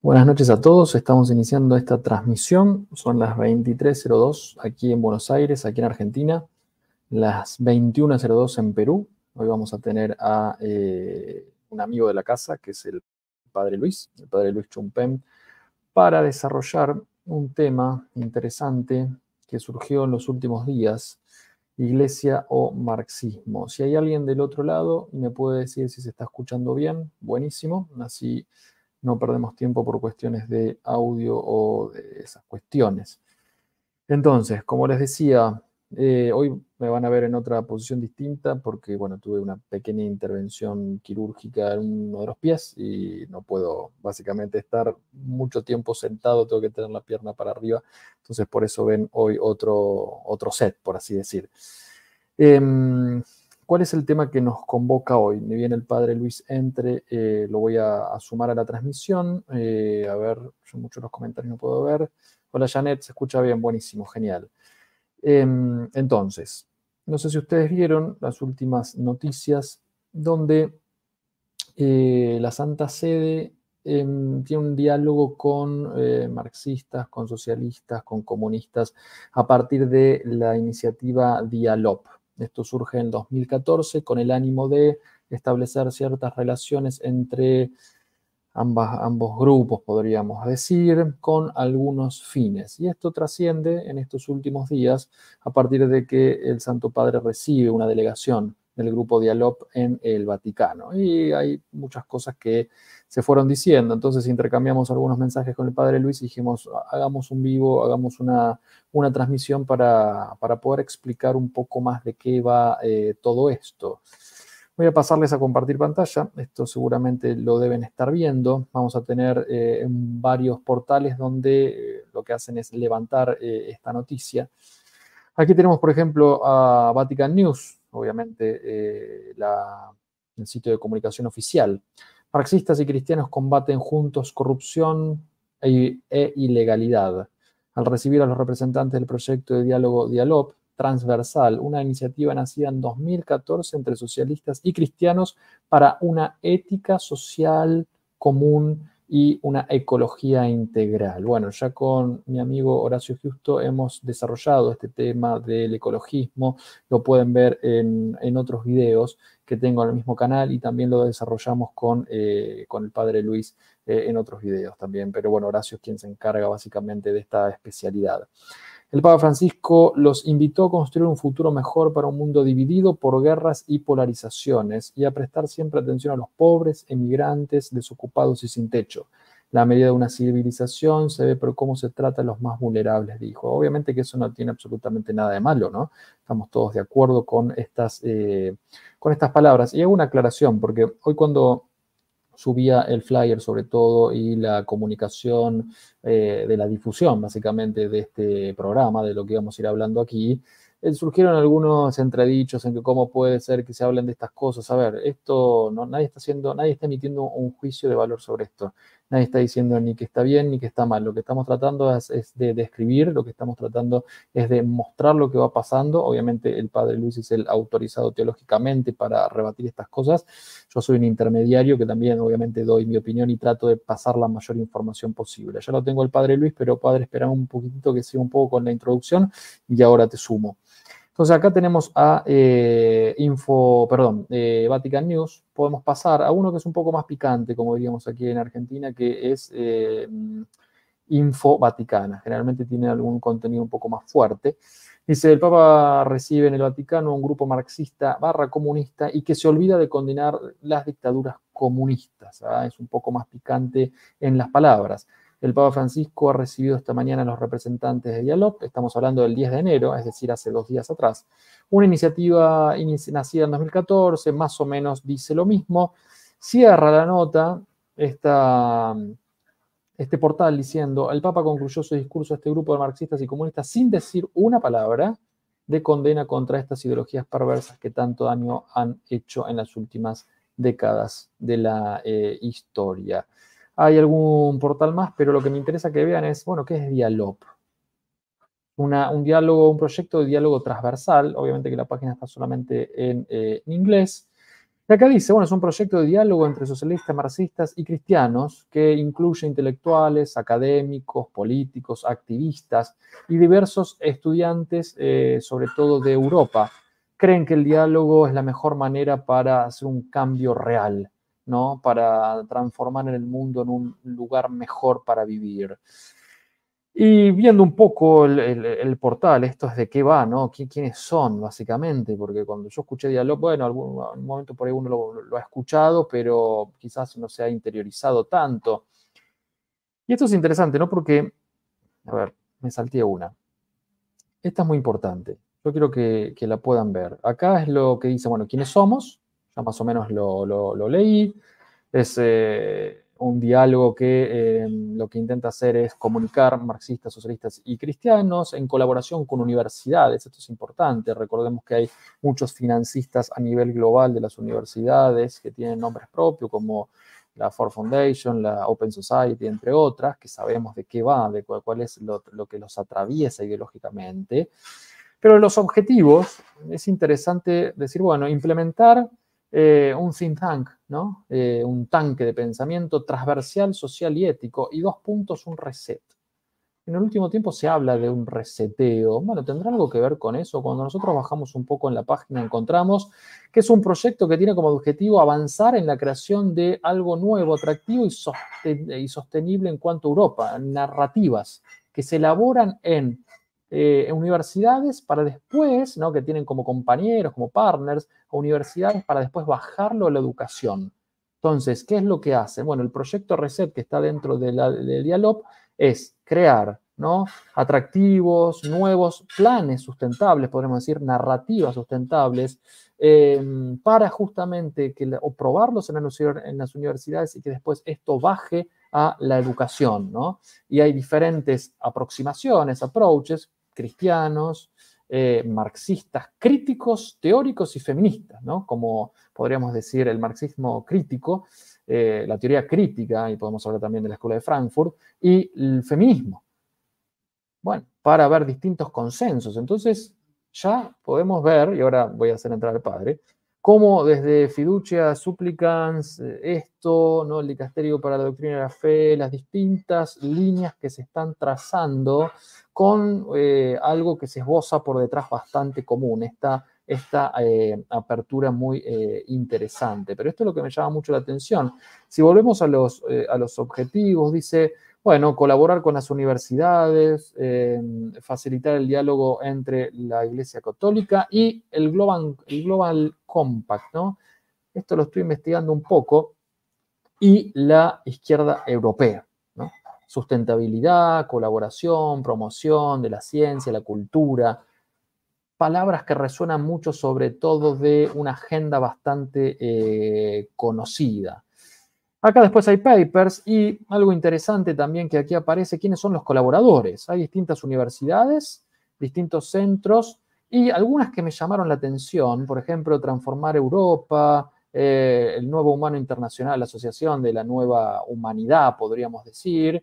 Buenas noches a todos, estamos iniciando esta transmisión, son las 23:02 aquí en Buenos Aires, aquí en Argentina, las 21:02 en Perú. Hoy vamos a tener a un amigo de la casa, que es el padre Luis Chumpen, para desarrollar un tema interesante que surgió en los últimos días: Iglesia o marxismo. Si hay alguien del otro lado y me puede decir si se está escuchando bien, buenísimo, así no perdemos tiempo por cuestiones de audio o de esas cuestiones. Entonces, como les decía, hoy me van a ver en otra posición distinta porque, bueno, tuve una pequeña intervención quirúrgica en uno de los pies y no puedo básicamente estar mucho tiempo sentado, tengo que tener la pierna para arriba. Entonces, por eso ven hoy otro set, por así decir. ¿Cuál es el tema que nos convoca hoy? Ni bien el padre Luis entre, lo voy a sumar a la transmisión. A ver, yo muchos los comentarios no puedo ver. Hola Janet, se escucha bien, buenísimo, genial. Entonces, no sé si ustedes vieron las últimas noticias donde la Santa Sede tiene un diálogo con marxistas, con socialistas, con comunistas, a partir de la iniciativa Dialog. Esto surge en 2014 con el ánimo de establecer ciertas relaciones entre ambos grupos, podríamos decir, con algunos fines. Y esto trasciende en estos últimos días a partir de que el Santo Padre recibe una delegación del grupo Dialog en el Vaticano. Y hay muchas cosas que se fueron diciendo. Entonces intercambiamos algunos mensajes con el Padre Luis y dijimos, hagamos un vivo, hagamos una transmisión para poder explicar un poco más de qué va todo esto. Voy a pasarles a compartir pantalla, esto seguramente lo deben estar viendo. Vamos a tener varios portales donde lo que hacen es levantar esta noticia. Aquí tenemos, por ejemplo, a Vatican News, obviamente el sitio de comunicación oficial. Marxistas y cristianos combaten juntos corrupción e ilegalidad. Al recibir a los representantes del proyecto de diálogo Dialog Transversal, una iniciativa nacida en 2014 entre socialistas y cristianos para una ética social común y una ecología integral. Bueno, ya con mi amigo Horacio Justo hemos desarrollado este tema del ecologismo, lo pueden ver en otros videos que tengo en el mismo canal y también lo desarrollamos con el padre Luis en otros videos también, pero bueno, Horacio es quien se encarga básicamente de esta especialidad. El Papa Francisco los invitó a construir un futuro mejor para un mundo dividido por guerras y polarizaciones y a prestar siempre atención a los pobres, emigrantes, desocupados y sin techo. La medida de una civilización se ve por cómo se trata a los más vulnerables, dijo. Obviamente que eso no tiene absolutamente nada de malo, ¿no? Estamos todos de acuerdo con estas palabras. Y hago una aclaración, porque hoy cuando subía el flyer sobre todo y la comunicación de la difusión básicamente de este programa, de lo que íbamos a ir hablando aquí, surgieron algunos entredichos en que cómo puede ser que se hablen de estas cosas. A ver, esto no, nadie está emitiendo un juicio de valor sobre esto. Nadie está diciendo ni que está bien ni que está mal. Lo que estamos tratando es de describir, lo que estamos tratando es de mostrar lo que va pasando. Obviamente el padre Luis es el autorizado teológicamente para rebatir estas cosas. Yo soy un intermediario que también obviamente doy mi opinión y trato de pasar la mayor información posible. Ya lo tengo el padre Luis, pero padre, esperamos un poquitito que siga un poco con la introducción y ahora te sumo. Entonces acá tenemos a Vatican News. Podemos pasar a uno que es un poco más picante, como diríamos aquí en Argentina, que es Info Vaticana. Generalmente tiene algún contenido un poco más fuerte. Dice, el Papa recibe en el Vaticano un grupo marxista / comunista y que se olvida de condenar las dictaduras comunistas. ¿Ah? Es un poco más picante en las palabras. El Papa Francisco ha recibido esta mañana a los representantes de Dialog, estamos hablando del 10 de enero, es decir, hace 2 días atrás. Una iniciativa nacida en 2014, más o menos dice lo mismo. Cierra la nota este portal diciendo, el Papa concluyó su discurso a este grupo de marxistas y comunistas sin decir una palabra de condena contra estas ideologías perversas que tanto daño han hecho en las últimas décadas de la historia. Hay algún portal más, pero lo que me interesa que vean es, bueno, ¿qué es Dialog? Un diálogo, un proyecto de diálogo transversal, obviamente que la página está solamente en inglés. Y acá dice, bueno, es un proyecto de diálogo entre socialistas, marxistas y cristianos que incluye intelectuales, académicos, políticos, activistas y diversos estudiantes, sobre todo de Europa. Creen que el diálogo es la mejor manera para hacer un cambio real, ¿no? Para transformar el mundo en un lugar mejor para vivir. Y viendo un poco el portal, esto es de qué va, ¿no? ¿Quiénes son, básicamente? Porque cuando yo escuché diálogo, bueno, algún momento por ahí uno lo ha escuchado, pero quizás no se ha interiorizado tanto. Y esto es interesante, ¿no? Porque, a ver, me salté una. Esta es muy importante. Yo quiero que la puedan ver. Acá es lo que dice, bueno, ¿quiénes somos? Ya más o menos lo leí. Es un diálogo que lo que intenta hacer es comunicar marxistas, socialistas y cristianos en colaboración con universidades. Esto es importante. Recordemos que hay muchos financistas a nivel global de las universidades que tienen nombres propios, como la Ford Foundation, la Open Society, entre otras, que sabemos de qué va, de cuál es lo que los atraviesa ideológicamente. Pero los objetivos, es interesante decir, bueno, implementar un think tank, ¿no? Un tanque de pensamiento transversal, social y ético, y 2 puntos, un reset. En el último tiempo se habla de un reseteo. Bueno, ¿tendrá algo que ver con eso? Cuando nosotros bajamos un poco en la página encontramos que es un proyecto que tiene como objetivo avanzar en la creación de algo nuevo, atractivo y sostenible en cuanto a Europa, narrativas que se elaboran en universidades para después, ¿no? Que tienen como compañeros, como partners, universidades para después bajarlo a la educación. Entonces, ¿qué es lo que hace? Bueno, el proyecto Reset que está dentro de Dialog es crear, ¿no? Atractivos, nuevos planes sustentables, podríamos decir, narrativas sustentables, para justamente o probarlos en las universidades y que después esto baje a la educación, ¿no? Y hay diferentes aproximaciones, approaches, cristianos, marxistas, críticos, teóricos y feministas, ¿no? Como podríamos decir el marxismo crítico, la teoría crítica, y podemos hablar también de la Escuela de Frankfurt, y el feminismo. Bueno, para ver distintos consensos. Entonces, ya podemos ver, y ahora voy a hacer entrar al padre, cómo desde Fiducia Supplicans, esto, ¿no? El dicasterio para la doctrina de la fe, las distintas líneas que se están trazando con algo que se esboza por detrás bastante común, esta apertura muy interesante. Pero esto es lo que me llama mucho la atención. Si volvemos a los objetivos, dice, bueno, colaborar con las universidades, facilitar el diálogo entre la Iglesia Católica y el Global Compact, ¿no? Esto lo estoy investigando un poco, y la izquierda europea, ¿no? Sustentabilidad, colaboración, promoción de la ciencia, la cultura, palabras que resuenan mucho, sobre todo de una agenda bastante conocida. Acá después hay papers y algo interesante también que aquí aparece, quiénes son los colaboradores. Hay distintas universidades, distintos centros y algunas que me llamaron la atención, por ejemplo, Transformar Europa, el Nuevo Humano Internacional, la Asociación de la Nueva Humanidad, podríamos decir,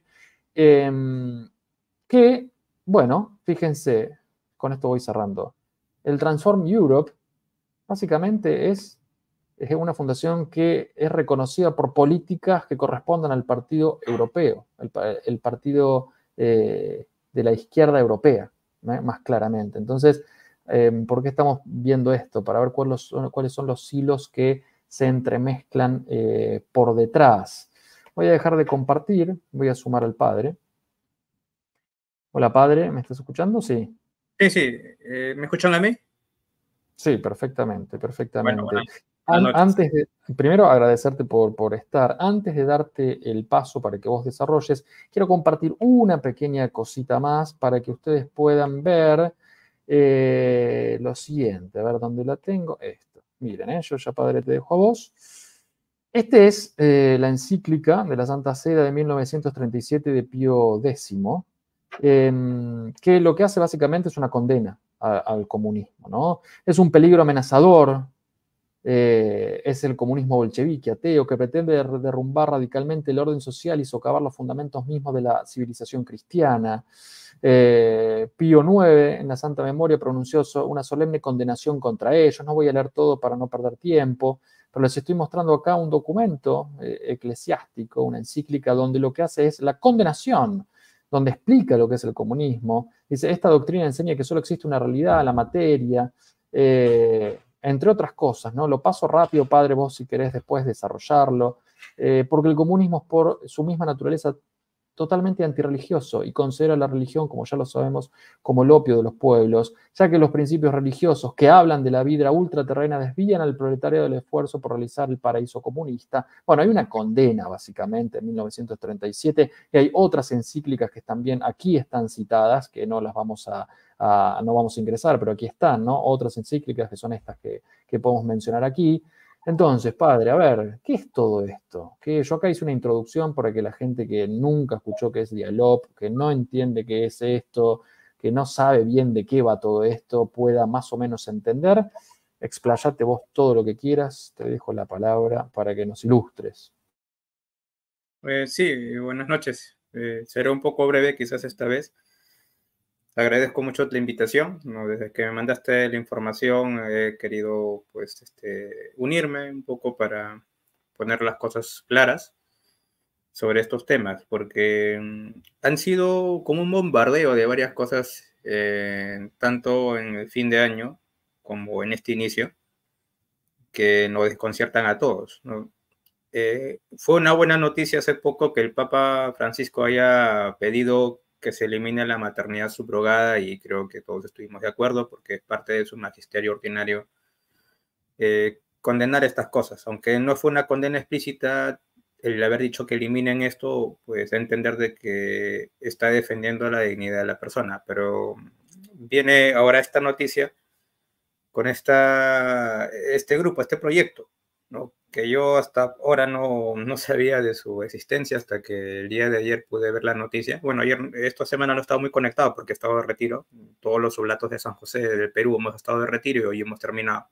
que, bueno, fíjense, con esto voy cerrando, el Transform Europe básicamente es una fundación que es reconocida por políticas que correspondan al Partido Europeo, el partido de la izquierda europea, ¿no? Más claramente. Entonces, ¿por qué estamos viendo esto? Para ver cuáles son los hilos que se entremezclan por detrás. Voy a dejar de compartir, voy a sumar al padre. Hola, padre, ¿me estás escuchando? Sí. Sí, sí. ¿Me escuchan a mí? Sí, perfectamente, Bueno, perfectamente. buenas noches. Primero agradecerte por estar. Antes de darte el paso para que vos desarrolles, quiero compartir una pequeña cosita más para que ustedes puedan ver lo siguiente. A ver dónde la tengo. Esto. Miren, yo ya, padre, te dejo a vos. Este es la encíclica de la Santa Sede de 1937 de Pío X, que lo que hace básicamente es una condena al comunismo, ¿no? Es un peligro amenazador, es el comunismo bolchevique, ateo, que pretende derrumbar radicalmente el orden social y socavar los fundamentos mismos de la civilización cristiana. Pío IX, en la Santa Memoria, pronunció una solemne condenación contra ellos. No voy a leer todo para no perder tiempo, pero les estoy mostrando acá un documento eclesiástico, una encíclica, donde lo que hace es la condenación, donde explica lo que es el comunismo. Dice, esta doctrina enseña que solo existe una realidad, la materia, entre otras cosas, ¿no? Lo paso rápido, padre, vos si querés después desarrollarlo, porque el comunismo es por su misma naturaleza totalmente antirreligioso y considera la religión, como ya lo sabemos, como el opio de los pueblos, ya que los principios religiosos que hablan de la vida ultraterrena desvían al proletario del esfuerzo por realizar el paraíso comunista. Bueno, hay una condena, básicamente, en 1937, y hay otras encíclicas que también aquí están citadas, que no las vamos no vamos a ingresar, pero aquí están, ¿no? Otras encíclicas que son estas que podemos mencionar aquí. Entonces, padre, a ver, ¿qué es todo esto? Que yo acá hice una introducción para que la gente que nunca escuchó qué es Dialog, que no entiende qué es esto, que no sabe bien de qué va todo esto, pueda más o menos entender. Explayate vos todo lo que quieras, te dejo la palabra para que nos ilustres. Sí, buenas noches. Seré un poco breve quizás esta vez. Agradezco mucho la invitación, ¿no? Desde que me mandaste la información he querido pues, unirme un poco para poner las cosas claras sobre estos temas, porque han sido como un bombardeo de varias cosas, tanto en el fin de año como en este inicio, que nos desconciertan a todos, ¿no? Fue una buena noticia hace poco que el Papa Francisco haya pedido que se elimine la maternidad subrogada y creo que todos estuvimos de acuerdo porque es parte de su magisterio ordinario condenar estas cosas. Aunque no fue una condena explícita, el haber dicho que eliminen esto, pues entender de que está defendiendo la dignidad de la persona. Pero viene ahora esta noticia con este grupo, este proyecto, ¿no? Que yo hasta ahora no sabía de su existencia hasta que el día de ayer pude ver la noticia. Bueno, ayer, esta semana no he estado muy conectado porque he estado de retiro. Todos los sublatos de San José del Perú hemos estado de retiro y hoy hemos terminado.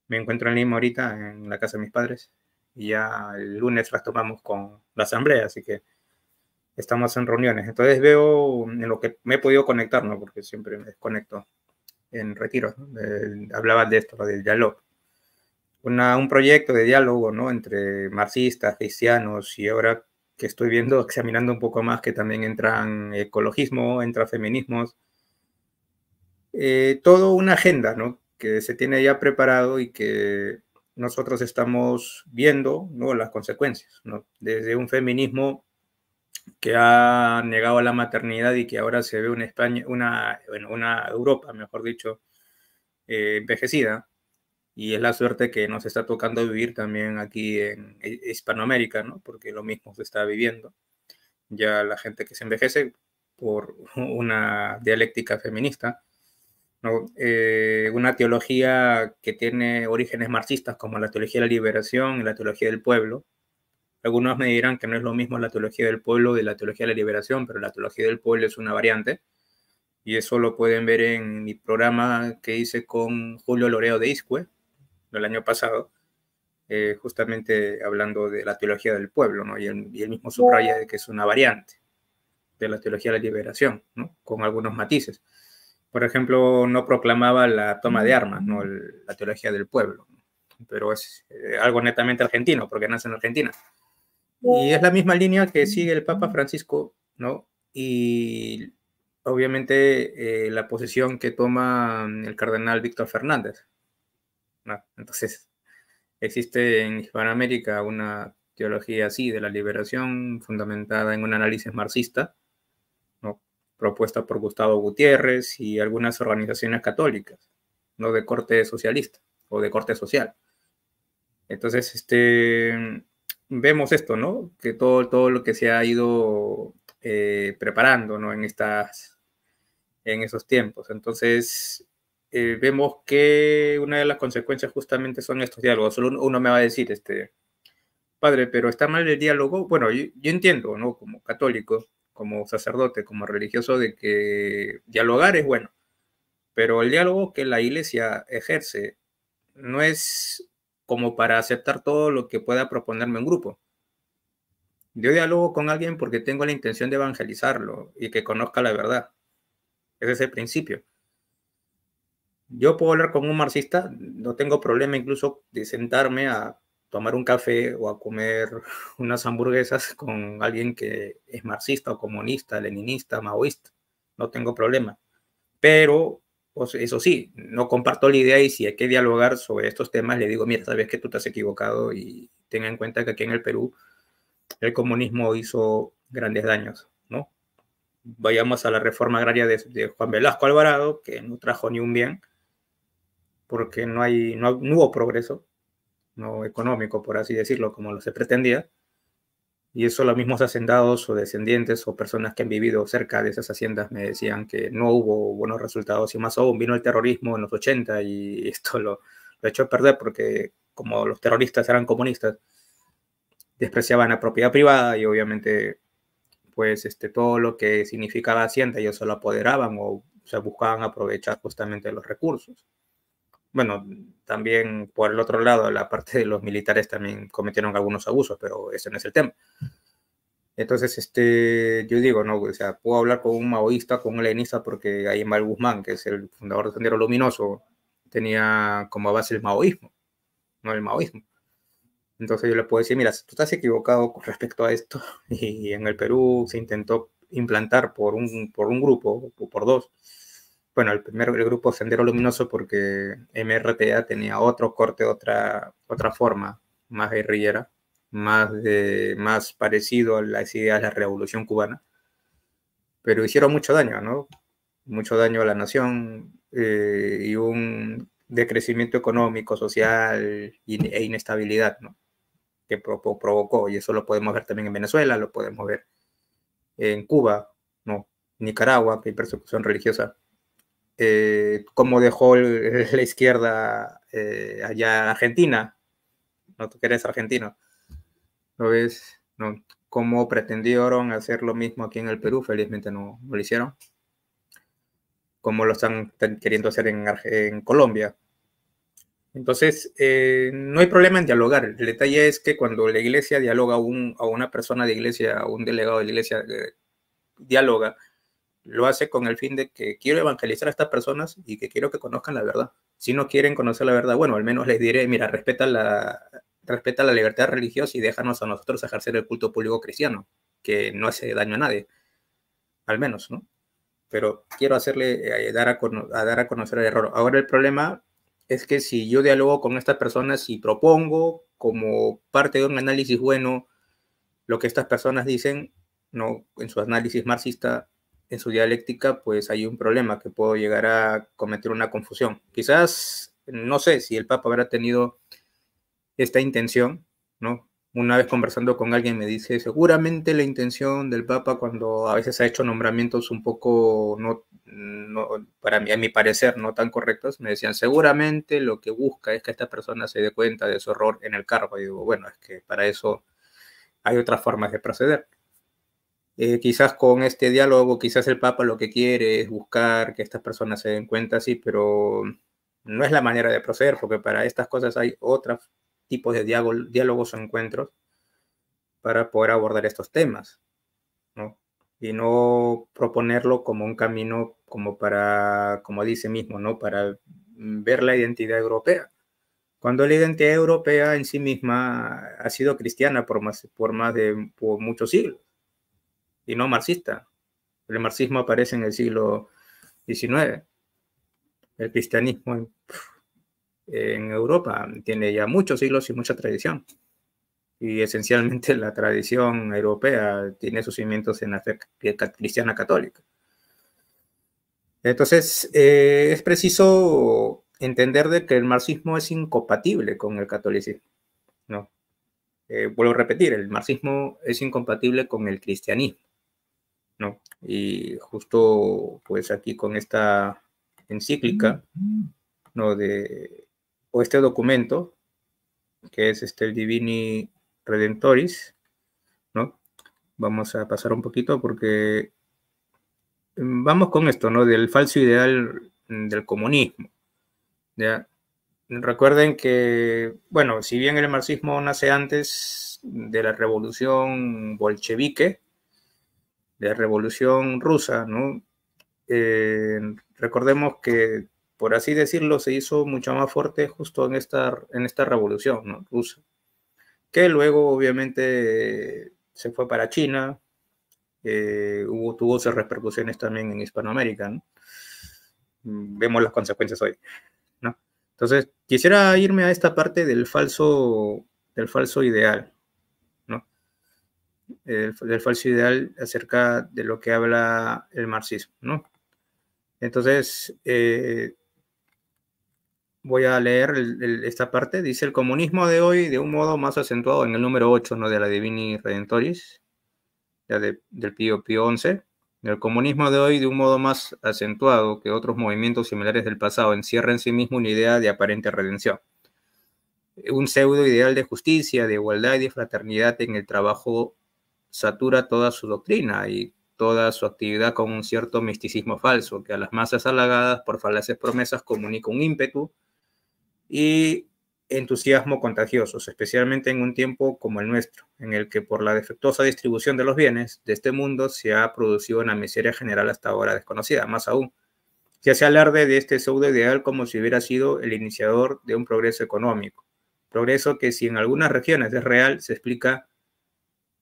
Me encuentro en Lima ahorita, en la casa de mis padres, y ya el lunes retomamos con la asamblea, así que estamos en reuniones. Entonces veo en lo que me he podido conectar, ¿no? Porque siempre me desconecto en retiro, ¿no? Hablaba de esto, del diálogo. Un proyecto de diálogo, ¿no? Entre marxistas, cristianos, y ahora que estoy viendo, examinando un poco más, que también entran ecologismo, entra feminismos, todo una agenda, ¿no? Que se tiene ya preparado y que nosotros estamos viendo, ¿no? Las consecuencias, ¿no? Desde un feminismo que ha negado la maternidad y que ahora se ve una España, una Europa, mejor dicho, envejecida, y es la suerte que nos está tocando vivir también aquí en Hispanoamérica, ¿no? Porque lo mismo se está viviendo. Ya la gente que se envejece por una dialéctica feminista, ¿no? Una teología que tiene orígenes marxistas como la teología de la liberación y la teología del pueblo. Algunos me dirán que no es lo mismo la teología del pueblo y la teología de la liberación, pero la teología del pueblo es una variante. Y eso lo pueden ver en mi programa que hice con Julio Loreo de Iscue el año pasado, justamente hablando de la teología del pueblo, ¿no? Y él mismo subraya de que es una variante de la teología de la liberación, ¿no? Con algunos matices. Por ejemplo, no proclamaba la toma de armas, ¿no? La teología del pueblo, ¿no? Pero es algo netamente argentino, porque nace en Argentina. Y es la misma línea que sigue el Papa Francisco, ¿no? Y obviamente la posición que toma el cardenal Víctor Fernández, ¿no? Entonces, existe en Hispanoamérica una teología así de la liberación fundamentada en un análisis marxista, ¿no? Propuesta por Gustavo Gutiérrez y algunas organizaciones católicas, no de corte socialista o de corte social. Entonces, vemos esto, ¿no? Que todo lo que se ha ido preparando, ¿no? En esos tiempos. Entonces, vemos que una de las consecuencias justamente son estos diálogos. Solo uno me va a decir, padre, pero está mal el diálogo. Bueno, yo entiendo, ¿no? Como católico, como sacerdote, como religioso, de que dialogar es bueno, pero el diálogo que la iglesia ejerce no es como para aceptar todo lo que pueda proponerme un grupo. Yo dialogo con alguien porque tengo la intención de evangelizarlo y que conozca la verdad. Ese es el principio. Yo puedo hablar con un marxista, no tengo problema incluso de sentarme a tomar un café o a comer unas hamburguesas con alguien que es marxista o comunista, leninista, maoísta. No tengo problema. Pero, pues, eso sí, no comparto la idea y si hay que dialogar sobre estos temas, le digo, mira, sabes que tú te has equivocado y ten en cuenta que aquí en el Perú el comunismo hizo grandes daños, ¿no? Vayamos a la reforma agraria de Juan Velasco Alvarado, que no trajo ni un bien, porque no hubo progreso, no económico, por así decirlo, como lo se pretendía. Y eso los mismos hacendados o descendientes o personas que han vivido cerca de esas haciendas me decían que no hubo buenos resultados y más aún vino el terrorismo en los 80 y esto lo echó a perder porque como los terroristas eran comunistas, despreciaban la propiedad privada y obviamente pues todo lo que significaba hacienda ellos se lo apoderaban o se buscaban aprovechar justamente los recursos. Bueno, también por el otro lado, la parte de los militares también cometieron algunos abusos, pero ese no es el tema. Entonces, yo digo, no, o sea, puedo hablar con un maoísta, con un leninista, porque Aymal Guzmán, que es el fundador de Sendero Luminoso, tenía como base el maoísmo, no el maoísmo. Entonces yo le puedo decir, mira, tú estás equivocado con respecto a esto, y en el Perú se intentó implantar por un grupo, o por dos. Bueno, el grupo Sendero Luminoso, porque MRTA tenía otro corte, otra forma, más guerrillera, más parecido a las ideas de la Revolución Cubana, pero hicieron mucho daño, ¿no? Mucho daño a la nación y un decrecimiento económico, social e inestabilidad, ¿no? Que provocó, y eso lo podemos ver también en Venezuela, lo podemos ver en Cuba, ¿no? Nicaragua, que hay persecución religiosa. Cómo dejó la izquierda allá en Argentina, ¿no? Tú que eres argentino, ¿lo ves? ¿No? Cómo pretendieron hacer lo mismo aquí en el Perú, felizmente no lo hicieron, como lo están queriendo hacer en Colombia. Entonces, no hay problema en dialogar. El detalle es que cuando la iglesia dialoga a una persona de iglesia, a un delegado de la iglesia, dialoga, lo hace con el fin de que quiero evangelizar a estas personas y que quiero que conozcan la verdad. Si no quieren conocer la verdad, bueno, al menos les diré, mira, respeta la libertad religiosa y déjanos a nosotros ejercer el culto público cristiano, que no hace daño a nadie, al menos, ¿no? Pero quiero hacerle, dar a conocer el error. Ahora el problema es que si yo dialogo con estas personas y propongo como parte de un análisis bueno lo que estas personas dicen, no, en su análisis marxista, en su dialéctica, pues hay un problema que puedo llegar a cometer una confusión. Quizás, no sé si el Papa habrá tenido esta intención, ¿no? Una vez conversando con alguien me dice, seguramente la intención del Papa cuando a veces ha hecho nombramientos un poco, para mí, a mi parecer, no tan correctos, me decían, seguramente lo que busca es que esta persona se dé cuenta de su error en el cargo. Y digo, bueno, es que para eso hay otras formas de proceder. Quizás con este diálogo, quizás el Papa lo que quiere es buscar que estas personas se den cuenta, sí, pero no es la manera de proceder, porque para estas cosas hay otros tipos de diálogos o encuentros para poder abordar estos temas, ¿no? Y no proponerlo como un camino como para, como dice mismo, ¿no? Para ver la identidad europea. Cuando la identidad europea en sí misma ha sido cristiana por muchos siglos y no marxista. El marxismo aparece en el siglo XIX. El cristianismo en Europa tiene ya muchos siglos y mucha tradición. Y esencialmente la tradición europea tiene sus cimientos en la fe cristiana católica. Entonces, es preciso entender de que el marxismo es incompatible con el catolicismo, ¿no? Vuelvo a repetir, el marxismo es incompatible con el cristianismo, ¿no? Y justo pues aquí con esta encíclica, ¿no? O este documento, que es el Divini Redentoris, ¿no? Vamos a pasar un poquito porque vamos con esto, ¿no? Del falso ideal del comunismo, ¿ya? Recuerden que, bueno, si bien el marxismo nace antes de la revolución bolchevique, de la revolución rusa, ¿no? Recordemos que por así decirlo, se hizo mucho más fuerte justo en esta revolución, ¿no? Rusa, que luego obviamente se fue para China, tuvo sus repercusiones también en Hispanoamérica, ¿no? Vemos las consecuencias hoy, ¿no? Entonces, quisiera irme a esta parte del falso ideal, ¿no? Del falso ideal acerca de lo que habla el marxismo, ¿no? Entonces, voy a leer esta parte. Dice: el comunismo de hoy, de un modo más acentuado en el número 8, ¿no?, de la Divini Redentoris, ya del Pío XI. El comunismo de hoy, de un modo más acentuado que otros movimientos similares del pasado, encierra en sí mismo una idea de aparente redención. Un pseudo ideal de justicia, de igualdad y de fraternidad en el trabajo satura toda su doctrina y toda su actividad con un cierto misticismo falso, que a las masas halagadas por falaces promesas comunica un ímpetu y entusiasmo contagiosos, especialmente en un tiempo como el nuestro, en el que por la defectuosa distribución de los bienes de este mundo se ha producido una miseria general hasta ahora desconocida. Más aún, se hace alarde de este pseudo ideal como si hubiera sido el iniciador de un progreso económico, progreso que, si en algunas regiones es real, se explica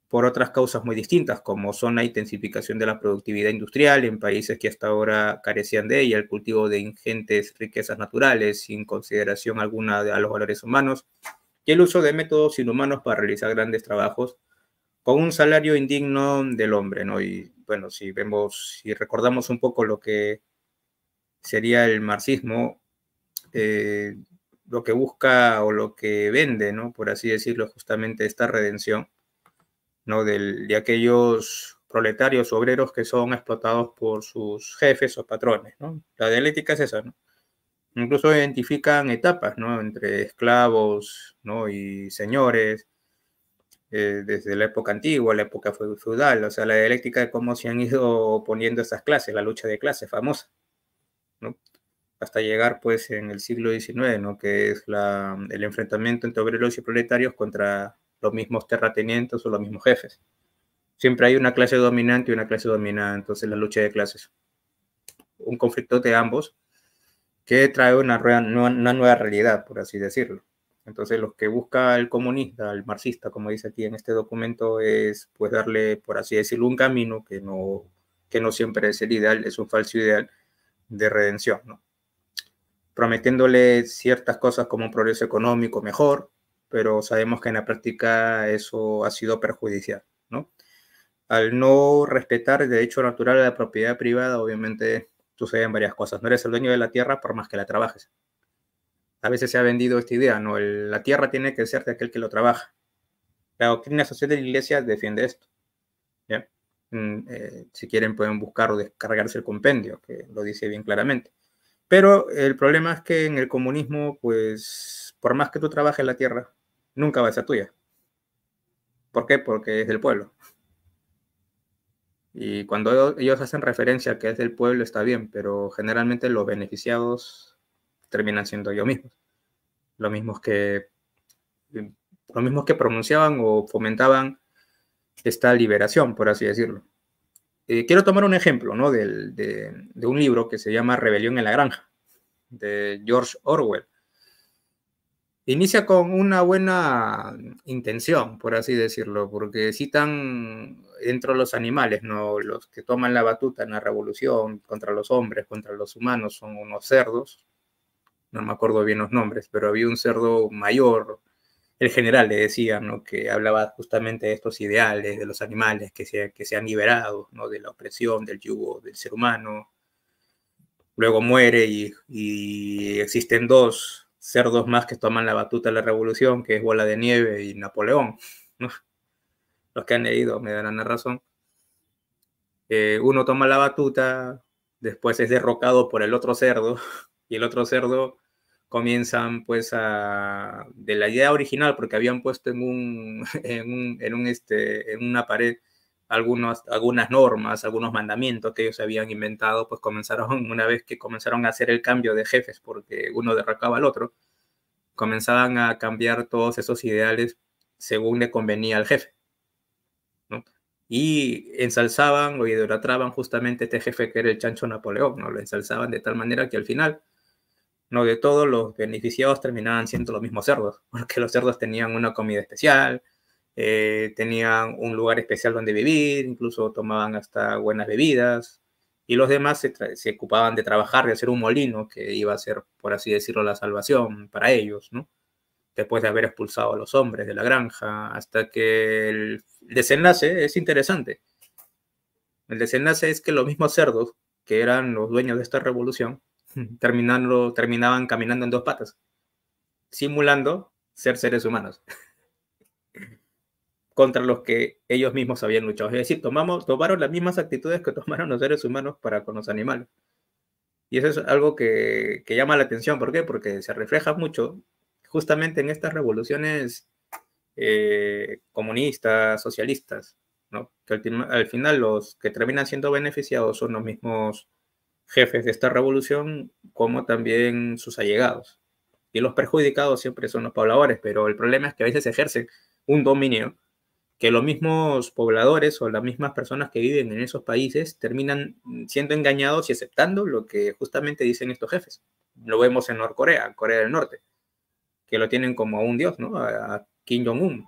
por otras causas muy distintas, como son la intensificación de la productividad industrial en países que hasta ahora carecían de ella, el cultivo de ingentes riquezas naturales sin consideración alguna a los valores humanos, y el uso de métodos inhumanos para realizar grandes trabajos con un salario indigno del hombre, ¿no? Y bueno, si recordamos un poco lo que sería el marxismo, lo que busca o lo que vende, ¿no?, por así decirlo, justamente esta redención, ¿no?, de aquellos proletarios obreros que son explotados por sus jefes o patrones, ¿no? La dialéctica es esa, ¿no? Incluso identifican etapas, ¿no?, entre esclavos, ¿no?, y señores, desde la época antigua, la época feudal, o sea, la dialéctica de cómo se han ido poniendo estas clases, la lucha de clases famosa, ¿no?, hasta llegar pues en el siglo XIX, ¿no?, que es el enfrentamiento entre obreros y proletarios contra los mismos terratenientes o los mismos jefes. Siempre hay una clase dominante y una clase dominada, entonces la lucha de clases. Un conflicto de ambos que trae una nueva realidad, por así decirlo. Entonces lo que busca el comunista, el marxista, como dice aquí en este documento, es pues darle, por así decirlo, un camino que no siempre es el ideal, es un falso ideal de redención, ¿no?, prometiéndole ciertas cosas como un progreso económico mejor, pero sabemos que en la práctica eso ha sido perjudicial, ¿no? Al no respetar el derecho natural a la propiedad privada, obviamente suceden varias cosas. No eres el dueño de la tierra por más que la trabajes. A veces se ha vendido esta idea, ¿no? La tierra tiene que ser de aquel que lo trabaja. La doctrina social de la Iglesia defiende esto, ¿ya? Si quieren pueden buscar o descargarse el compendio, que lo dice bien claramente. Pero el problema es que en el comunismo, pues, por más que tú trabajes la tierra, nunca va a ser tuya. ¿Por qué? Porque es del pueblo. Y cuando ellos hacen referencia a que es del pueblo, está bien, pero generalmente los beneficiados terminan siendo ellos mismos. Los mismos que, pronunciaban o fomentaban esta liberación, por así decirlo. Quiero tomar un ejemplo, ¿no?, de un libro que se llama Rebelión en la Granja, de George Orwell. Inicia con una buena intención, por así decirlo, porque citan dentro de los animales, ¿no?, los que toman la batuta en la revolución contra los hombres, contra los humanos, son unos cerdos. No me acuerdo bien los nombres, pero había un cerdo mayor, el general le decía, ¿no?, que hablaba justamente de estos ideales de los animales que se han liberado, ¿no?, de la opresión, del yugo del ser humano. Luego muere y existen dos cerdos más que toman la batuta de la revolución, que es Bola de Nieve y Napoleón, ¿no? Los que han leído me darán la razón. Uno toma la batuta, después es derrocado por el otro cerdo, y el otro cerdo comienzan pues de la idea original, porque habían puesto en una pared algunas normas, algunos mandamientos que ellos habían inventado, pues una vez que comenzaron a hacer el cambio de jefes, porque uno derrocaba al otro, comenzaban a cambiar todos esos ideales según le convenía al jefe, ¿no? Y ensalzaban o idolatraban justamente este jefe que era el Chancho Napoleón, ¿no? Lo ensalzaban de tal manera que al final no de todos los beneficiados terminaban siendo los mismos cerdos, porque los cerdos tenían una comida especial, tenían un lugar especial donde vivir, incluso tomaban hasta buenas bebidas, y los demás se ocupaban de trabajar, de hacer un molino que iba a ser, por así decirlo, la salvación para ellos, ¿no? Después de haber expulsado a los hombres de la granja, hasta que el desenlace es interesante. El desenlace es que los mismos cerdos, que eran los dueños de esta revolución, terminaban caminando en dos patas, simulando ser seres humanos contra los que ellos mismos habían luchado. Es decir, tomaron las mismas actitudes que tomaron los seres humanos para con los animales. Y eso es algo que llama la atención. ¿Por qué? Porque se refleja mucho justamente en estas revoluciones comunistas, socialistas, ¿no? Que al final los que terminan siendo beneficiados son los mismos jefes de esta revolución, como también sus allegados. Y los perjudicados siempre son los pobladores, pero el problema es que a veces ejercen un dominio que los mismos pobladores o las mismas personas que viven en esos países terminan siendo engañados y aceptando lo que justamente dicen estos jefes. Lo vemos en Norcorea, Corea del Norte, que lo tienen como a un dios, ¿no? A Kim Jong-un.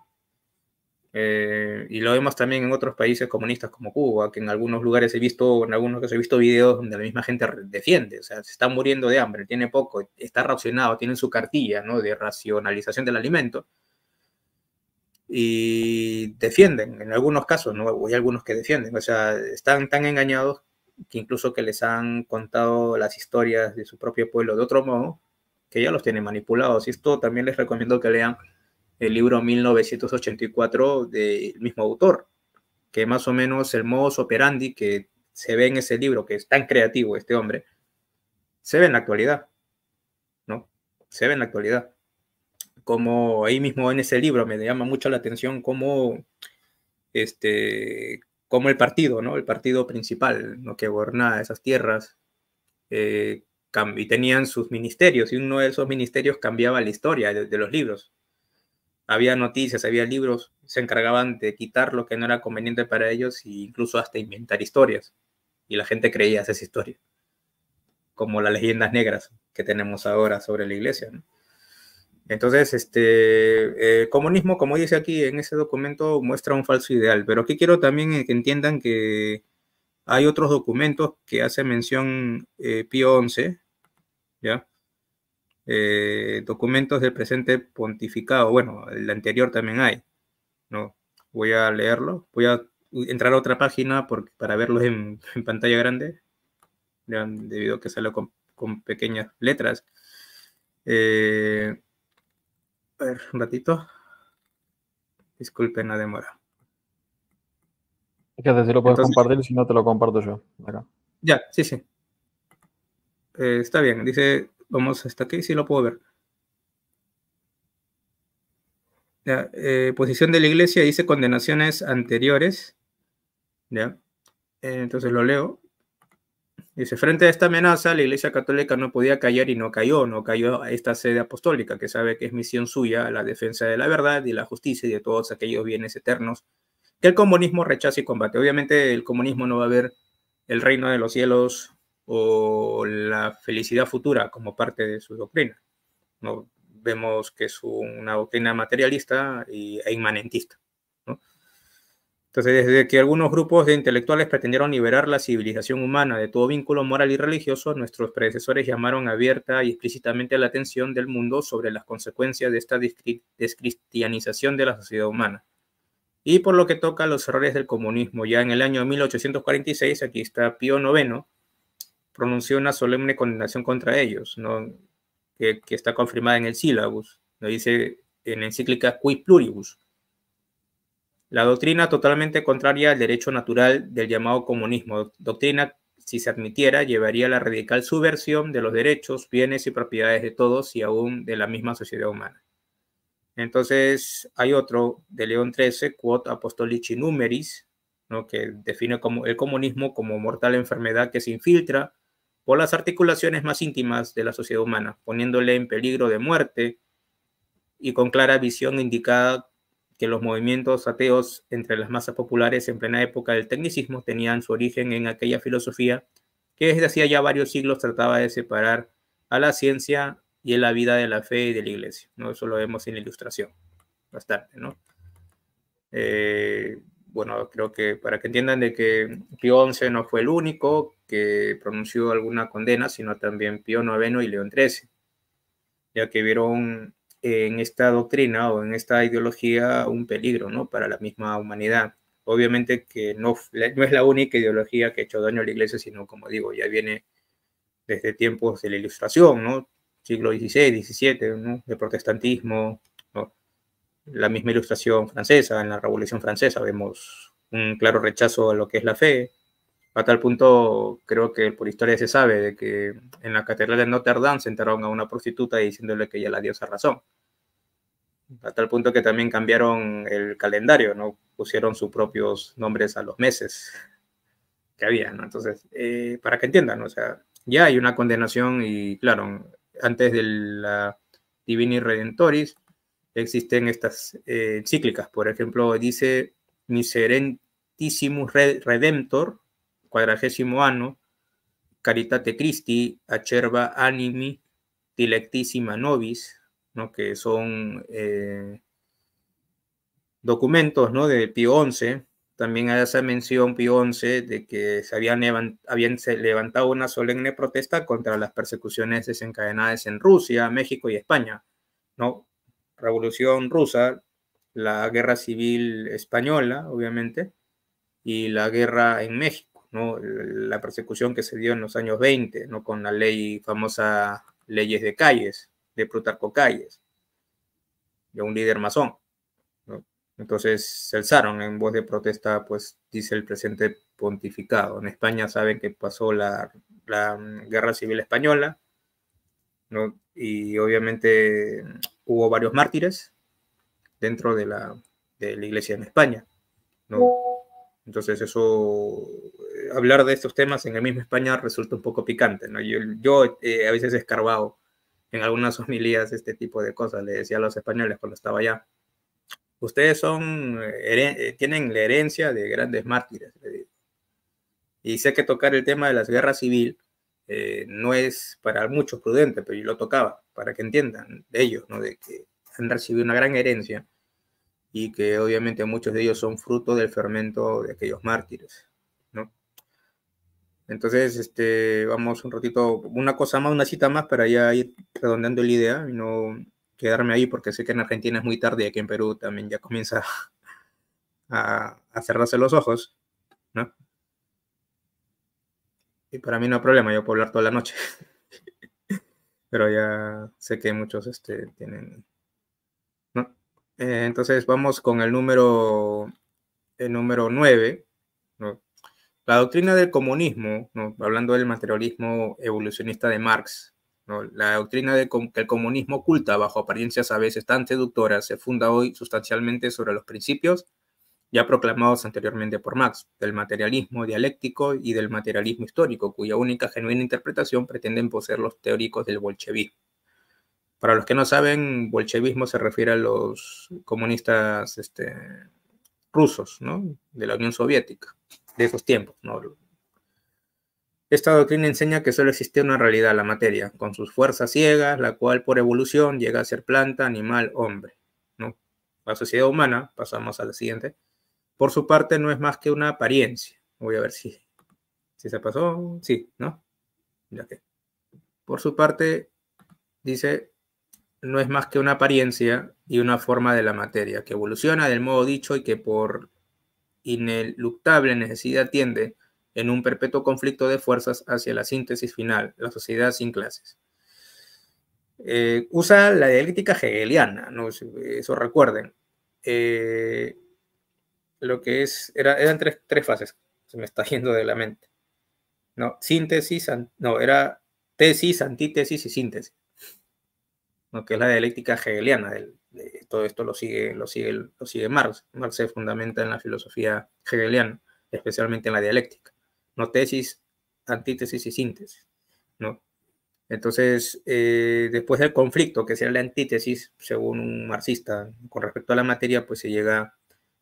Y lo vemos también en otros países comunistas como Cuba, que en algunos lugares he visto videos donde la misma gente defiende, o sea, se está muriendo de hambre, tiene poco, está racionado, tienen su cartilla, ¿no? De racionalización del alimento, y defienden, en algunos casos, ¿no? Hay algunos que defienden, o sea, están tan engañados que incluso que les han contado las historias de su propio pueblo de otro modo, que ya los tienen manipulados. Y esto también les recomiendo que lean el libro 1984 del mismo autor, que más o menos el modus operandi que se ve en ese libro, que es tan creativo este hombre, se ve en la actualidad, ¿no? Se ve en la actualidad. Como ahí mismo en ese libro me llama mucho la atención cómo como el partido, ¿no? El partido principal, ¿no? Que gobernaba esas tierras, y tenían sus ministerios, y uno de esos ministerios cambiaba la historia de los libros. Había noticias, había libros, se encargaban de quitar lo que no era conveniente para ellos e incluso hasta inventar historias. Y la gente creía esas historias, como las leyendas negras que tenemos ahora sobre la iglesia, ¿no? Entonces, comunismo, como dice aquí en ese documento, muestra un falso ideal. Pero aquí quiero también que entiendan que hay otros documentos que hace mención Pío XI, ¿ya? Documentos del presente pontificado. Bueno, el anterior también hay, ¿no? Voy a leerlo. Voy a entrar a otra página para verlo en pantalla grande, debido a que sale con pequeñas letras. A ver, un ratito. Disculpen la demora. Es que si lo puedes compartir, si no te lo comparto yo. Acá. Ya, sí, sí. Está bien. Dice, vamos hasta aquí, sí lo puedo ver. Ya, posición de la iglesia dice condenaciones anteriores. Ya. Entonces lo leo. Dice, frente a esta amenaza, la Iglesia Católica no podía callar y no cayó a esta sede apostólica, que sabe que es misión suya la defensa de la verdad y la justicia y de todos aquellos bienes eternos que el comunismo rechaza y combate. Obviamente el comunismo no va a ver el reino de los cielos o la felicidad futura como parte de su doctrina. ¿No? Vemos que es una doctrina materialista e inmanentista, ¿no? Entonces, desde que algunos grupos de intelectuales pretendieron liberar la civilización humana de todo vínculo moral y religioso, nuestros predecesores llamaron abierta y explícitamente la atención del mundo sobre las consecuencias de esta descristianización de la sociedad humana. Y por lo que toca a los errores del comunismo, ya en el año 1846, aquí está Pío IX, pronunció una solemne condenación contra ellos, ¿no? que está confirmada en el sílabus, lo dice en la encíclica Qui Pluribus. La doctrina totalmente contraria al derecho natural del llamado comunismo, doctrina, si se admitiera, llevaría a la radical subversión de los derechos, bienes y propiedades de todos y aún de la misma sociedad humana. Entonces hay otro de León XIII, Quod Apostolici Numeris, ¿no? Que define como el comunismo como mortal enfermedad que se infiltra por las articulaciones más íntimas de la sociedad humana, poniéndole en peligro de muerte, y con clara visión indicada que los movimientos ateos entre las masas populares en plena época del tecnicismo tenían su origen en aquella filosofía que desde hacía ya varios siglos trataba de separar a la ciencia y a la vida de la fe y de la iglesia, ¿no? Eso lo vemos en la ilustración, bastante, ¿no? Bueno, creo que para que entiendan de que Pío XI no fue el único que pronunció alguna condena, sino también Pío IX y León XIII, ya que vieron en esta doctrina o en esta ideología un peligro, ¿no? Para la misma humanidad. Obviamente que no es la única ideología que ha hecho daño a la iglesia, sino, como digo, ya viene desde tiempos de la Ilustración, ¿no? Siglo XVI, XVII, ¿no? El protestantismo, ¿no? La misma Ilustración francesa, en la Revolución Francesa vemos un claro rechazo a lo que es la fe. A tal punto, creo que por historia se sabe de que en la Catedral de Notre Dame se enterraron a una prostituta diciéndole que ella la diosa razón. A tal punto que también cambiaron el calendario, ¿no? Pusieron sus propios nombres a los meses que había, ¿no? Entonces, para que entiendan, ¿no? O sea, ya hay una condenación y, claro, antes de la Divini Redentoris existen estas encíclicas. Por ejemplo, dice Miserentissimus Redemptor, 40º anno, Caritate Christi, Acerba Animi, Dilectissima Nobis, ¿no? Que son documentos, ¿no? De Pío XI. También hace mención Pío XI de que se habían levantado una solemne protesta contra las persecuciones desencadenadas en Rusia, México y España, ¿no? Revolución Rusa, la Guerra Civil Española, obviamente, y la guerra en México, ¿no? La persecución que se dio en los años 20, ¿no? Con la ley famosa Leyes de Calles, de Plutarco Calles, de un líder masón, ¿no? Entonces se alzaron en voz de protesta, pues dice el presente pontificado. En España saben que pasó la Guerra Civil Española, ¿no? Y obviamente hubo varios mártires dentro de la iglesia en España, ¿no? Entonces eso, hablar de estos temas en el mismo España resulta un poco picante, ¿no? Yo a veces he escarbado en algunas homilías este tipo de cosas. Le decía a los españoles cuando estaba allá, ustedes tienen la herencia de grandes mártires. Y sé que tocar el tema de las guerras civiles no es para muchos prudente, pero yo lo tocaba para que entiendan de ellos, ¿no? De que han recibido una gran herencia y que obviamente muchos de ellos son fruto del fermento de aquellos mártires, ¿no? Entonces, vamos un ratito, una cosa más, una cita más para ya ir redondeando la idea y no quedarme ahí, porque sé que en Argentina es muy tarde y aquí en Perú también ya comienza a cerrarse los ojos, ¿no? Y para mí no hay problema, yo puedo hablar toda la noche, pero ya sé que muchos tienen, ¿no? Entonces vamos con el número 9, ¿no? La doctrina del comunismo, ¿no? Hablando del materialismo evolucionista de Marx, ¿no? La doctrina de que el comunismo oculta bajo apariencias a veces tan seductoras se funda hoy sustancialmente sobre los principios ya proclamados anteriormente por Marx, del materialismo dialéctico y del materialismo histórico, cuya única genuina interpretación pretenden poseer los teóricos del bolchevismo. Para los que no saben, bolchevismo se refiere a los comunistas rusos, ¿no? De la Unión Soviética, de esos tiempos, ¿no? Esta doctrina enseña que solo existe una realidad, la materia, con sus fuerzas ciegas, la cual por evolución llega a ser planta, animal, hombre, ¿no? La sociedad humana, pasamos a la siguiente, por su parte no es más que una apariencia. Voy a ver si se pasó. Sí, ¿no? Ya que. Por su parte, dice, no es más que una apariencia y una forma de la materia, que evoluciona del modo dicho y que por ineluctable necesidad tiende en un perpetuo conflicto de fuerzas hacia la síntesis final, la sociedad sin clases. Usa la dialéctica hegeliana, ¿no? Eso recuerden. Lo que eran tres fases, se me está yendo de la mente. No, síntesis, no, era tesis, antítesis y síntesis, ¿no? Que es la dialéctica hegeliana. Todo esto lo sigue Marx. Marx se fundamenta en la filosofía hegeliana, especialmente en la dialéctica, no tesis, antítesis y síntesis, ¿no? Entonces, después del conflicto, que sería la antítesis, según un marxista, con respecto a la materia, pues se llega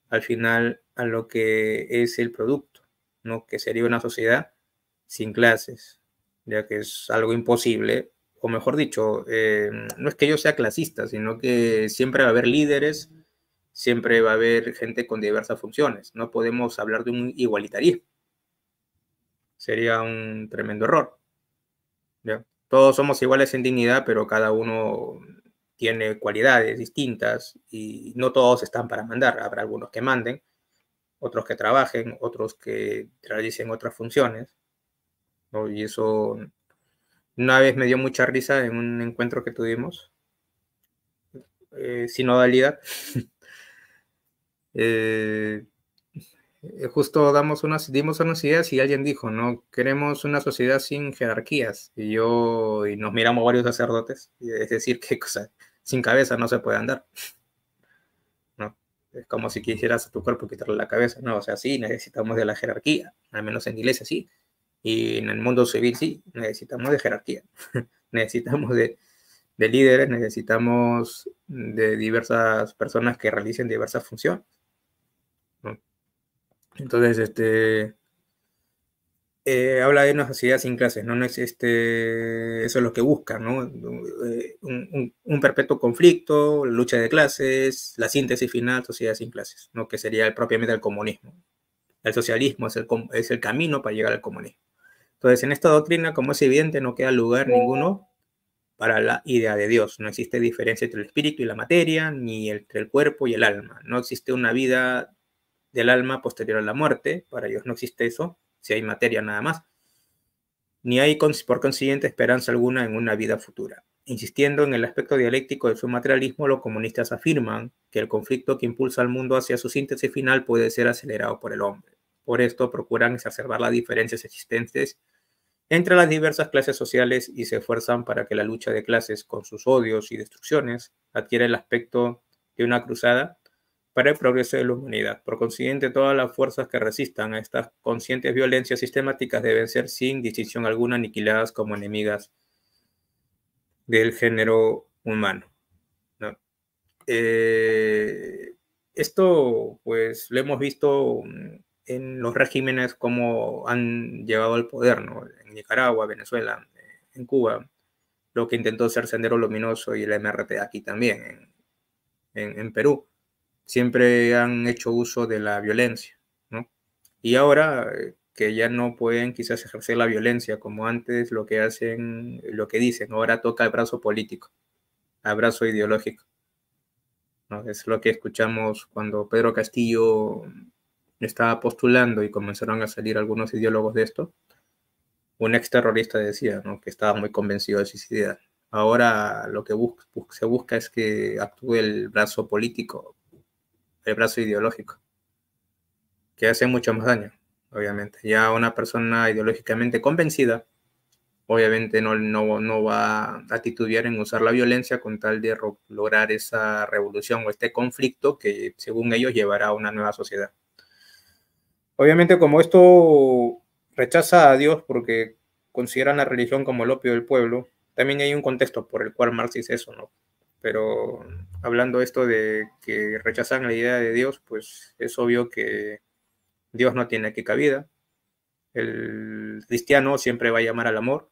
al final a lo que es el producto, ¿no? Que sería una sociedad sin clases, ya que es algo imposible o mejor dicho, no es que yo sea clasista, sino que siempre va a haber líderes, siempre va a haber gente con diversas funciones. No podemos hablar de un igualitarismo. Sería un tremendo error. ¿Ya? Todos somos iguales en dignidad, pero cada uno tiene cualidades distintas y no todos están para mandar. Habrá algunos que manden, otros que trabajen, otros que realicen otras funciones, ¿no? Y eso una vez me dio mucha risa en un encuentro que tuvimos, sinodalidad. eh, Justo dimos unas ideas y alguien dijo, no, queremos una sociedad sin jerarquías. Y nos miramos varios sacerdotes, y es decir, que cosa, sin cabeza no se puede andar, ¿no? Es como si quisieras a tu cuerpo quitarle la cabeza, ¿no? O sea, sí, necesitamos de la jerarquía, al menos en la iglesia sí, y en el mundo civil sí, necesitamos de jerarquía, necesitamos de líderes, necesitamos de diversas personas que realicen diversas funciones, ¿no? Entonces, habla de una sociedad sin clases, ¿no? No existe, eso es lo que busca, ¿no? Un perpetuo conflicto, lucha de clases, la síntesis final, sociedad sin clases, ¿no? Que sería propiamente el comunismo. El socialismo es el camino para llegar al comunismo. Entonces, en esta doctrina, como es evidente, no queda lugar ninguno para la idea de Dios. No existe diferencia entre el espíritu y la materia, ni entre el cuerpo y el alma. No existe una vida del alma posterior a la muerte. Para ellos no existe eso, si hay materia nada más. Ni hay, por consiguiente, esperanza alguna en una vida futura. Insistiendo en el aspecto dialéctico de su materialismo, los comunistas afirman que el conflicto que impulsa al mundo hacia su síntesis final puede ser acelerado por el hombre. Por esto procuran exacerbar las diferencias existentes entre las diversas clases sociales y se esfuerzan para que la lucha de clases, con sus odios y destrucciones, adquiera el aspecto de una cruzada para el progreso de la humanidad. Por consiguiente, todas las fuerzas que resistan a estas conscientes violencias sistemáticas deben ser sin distinción alguna aniquiladas como enemigas del género humano, ¿no? Esto, pues, lo hemos visto en los regímenes como han llevado al poder, ¿no? En Nicaragua, Venezuela, en Cuba, lo que intentó ser Sendero Luminoso y el MRT aquí también, en Perú. Siempre han hecho uso de la violencia, ¿no? Y ahora que ya no pueden quizás ejercer la violencia como antes, lo que hacen, lo que dicen, ahora toca el brazo político, el brazo ideológico, ¿no? Es lo que escuchamos cuando Pedro Castillo estaba postulando y comenzaron a salir algunos ideólogos de esto. Un ex terrorista decía, ¿no?, que estaba muy convencido de sus ideas. Ahora lo que se busca es que actúe el brazo político, el brazo ideológico, que hace mucho más daño, obviamente. Ya una persona ideológicamente convencida, obviamente no va a titubear en usar la violencia con tal de lograr esa revolución o este conflicto que, según ellos, llevará a una nueva sociedad. Obviamente, como esto rechaza a Dios porque consideran la religión como el opio del pueblo, también hay un contexto por el cual Marx dice eso, ¿no? Pero hablando esto de que rechazan la idea de Dios, pues es obvio que Dios no tiene aquí cabida. El cristiano siempre va a llamar al amor.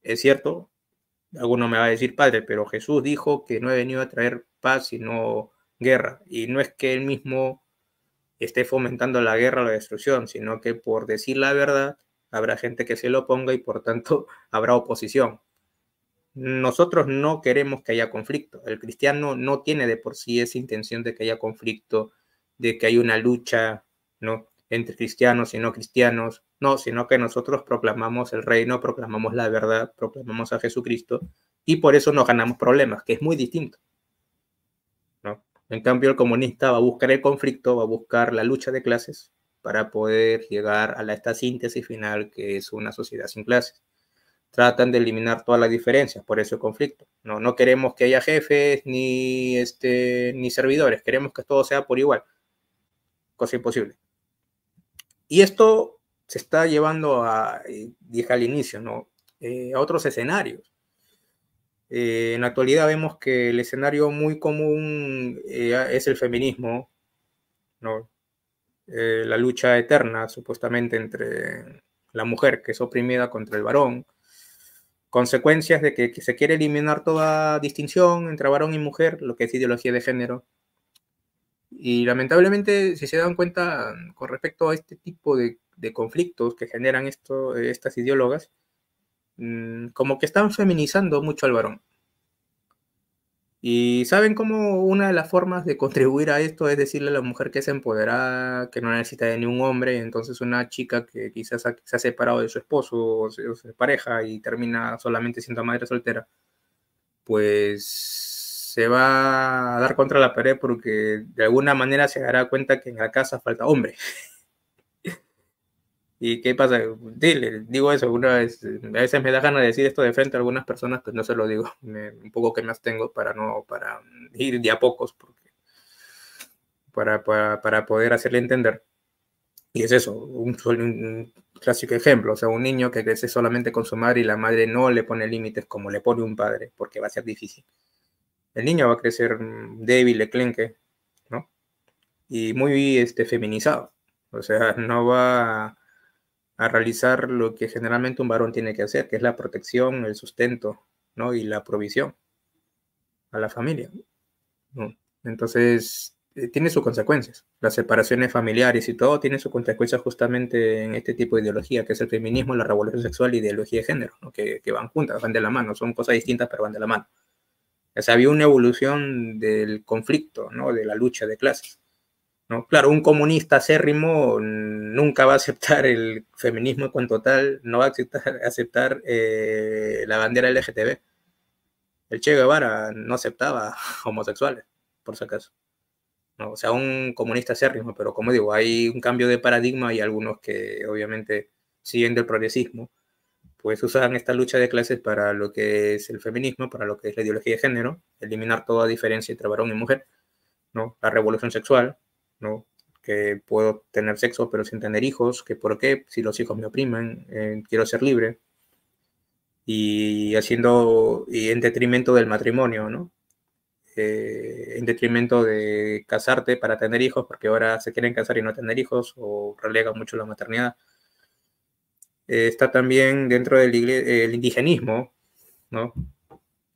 Es cierto, alguno me va a decir, padre, pero Jesús dijo que no he venido a traer paz, sino guerra. Y no es que él mismo esté fomentando la guerra o la destrucción, sino que por decir la verdad habrá gente que se lo oponga y por tanto habrá oposición. Nosotros no queremos que haya conflicto. El cristiano no tiene de por sí esa intención de que haya conflicto, de que haya una lucha, ¿no?, entre cristianos y no cristianos. No, sino que nosotros proclamamos el reino, proclamamos la verdad, proclamamos a Jesucristo y por eso nos ganamos problemas, que es muy distinto, ¿no? En cambio, el comunista va a buscar el conflicto, va a buscar la lucha de clases para poder llegar a esta síntesis final que es una sociedad sin clases. Tratan de eliminar todas las diferencias, por eso el conflicto. No queremos que haya jefes ni servidores, queremos que todo sea por igual, cosa imposible. Y esto se está llevando dije al inicio, ¿no?, a otros escenarios. En la actualidad vemos que el escenario muy común es el feminismo, ¿no? La lucha eterna, supuestamente, entre la mujer, que es oprimida, contra el varón, consecuencias de que se quiere eliminar toda distinción entre varón y mujer, lo que es ideología de género. Y lamentablemente, si se dan cuenta con respecto a este tipo de conflictos que generan estas ideólogas, como que están feminizando mucho al varón. Y saben cómo una de las formas de contribuir a esto es decirle a la mujer que es empoderada, que no necesita de ni un hombre. Entonces una chica que quizás se ha separado de su esposo o su pareja y termina solamente siendo madre soltera, pues se va a dar contra la pared porque de alguna manera se dará cuenta que en la casa falta hombre. ¿Y qué pasa? Dile, digo eso una vez, a veces me da ganas de decir esto de frente a algunas personas, pues no se lo digo, un poco que más tengo para ir de a pocos, para poder hacerle entender. Y es eso, un clásico ejemplo, o sea, un niño que crece solamente con su madre y la madre no le pone límites como le pone un padre, porque va a ser difícil. El niño va a crecer débil, enclenque, ¿no? Y muy feminizado, o sea, no va a realizar lo que generalmente un varón tiene que hacer, que es la protección, el sustento, ¿no? Y la provisión a la familia, ¿no? Entonces, tiene sus consecuencias. Las separaciones familiares y todo tienen sus consecuencias justamente en este tipo de ideología, que es el feminismo, la revolución sexual y ideología de género, ¿no? Que van juntas, van de la mano, son cosas distintas, pero van de la mano. O sea, había una evolución del conflicto, ¿no? De la lucha de clases, ¿no? Claro, un comunista acérrimo nunca va a aceptar el feminismo en cuanto tal, no va a aceptar la bandera LGTB. El Che Guevara no aceptaba homosexuales, por si acaso, ¿no? O sea, un comunista acérrimo, pero como digo, hay un cambio de paradigma y algunos que obviamente siguen del progresismo, pues usan esta lucha de clases para lo que es el feminismo, para lo que es la ideología de género, eliminar toda diferencia entre varón y mujer, ¿no? La revolución sexual, ¿no? Que puedo tener sexo pero sin tener hijos, que por qué, si los hijos me oprimen, quiero ser libre, y en detrimento del matrimonio, ¿no? En detrimento de casarte para tener hijos, porque ahora se quieren casar y no tener hijos, o relegan mucho la maternidad. Está también dentro del el indigenismo, ¿no?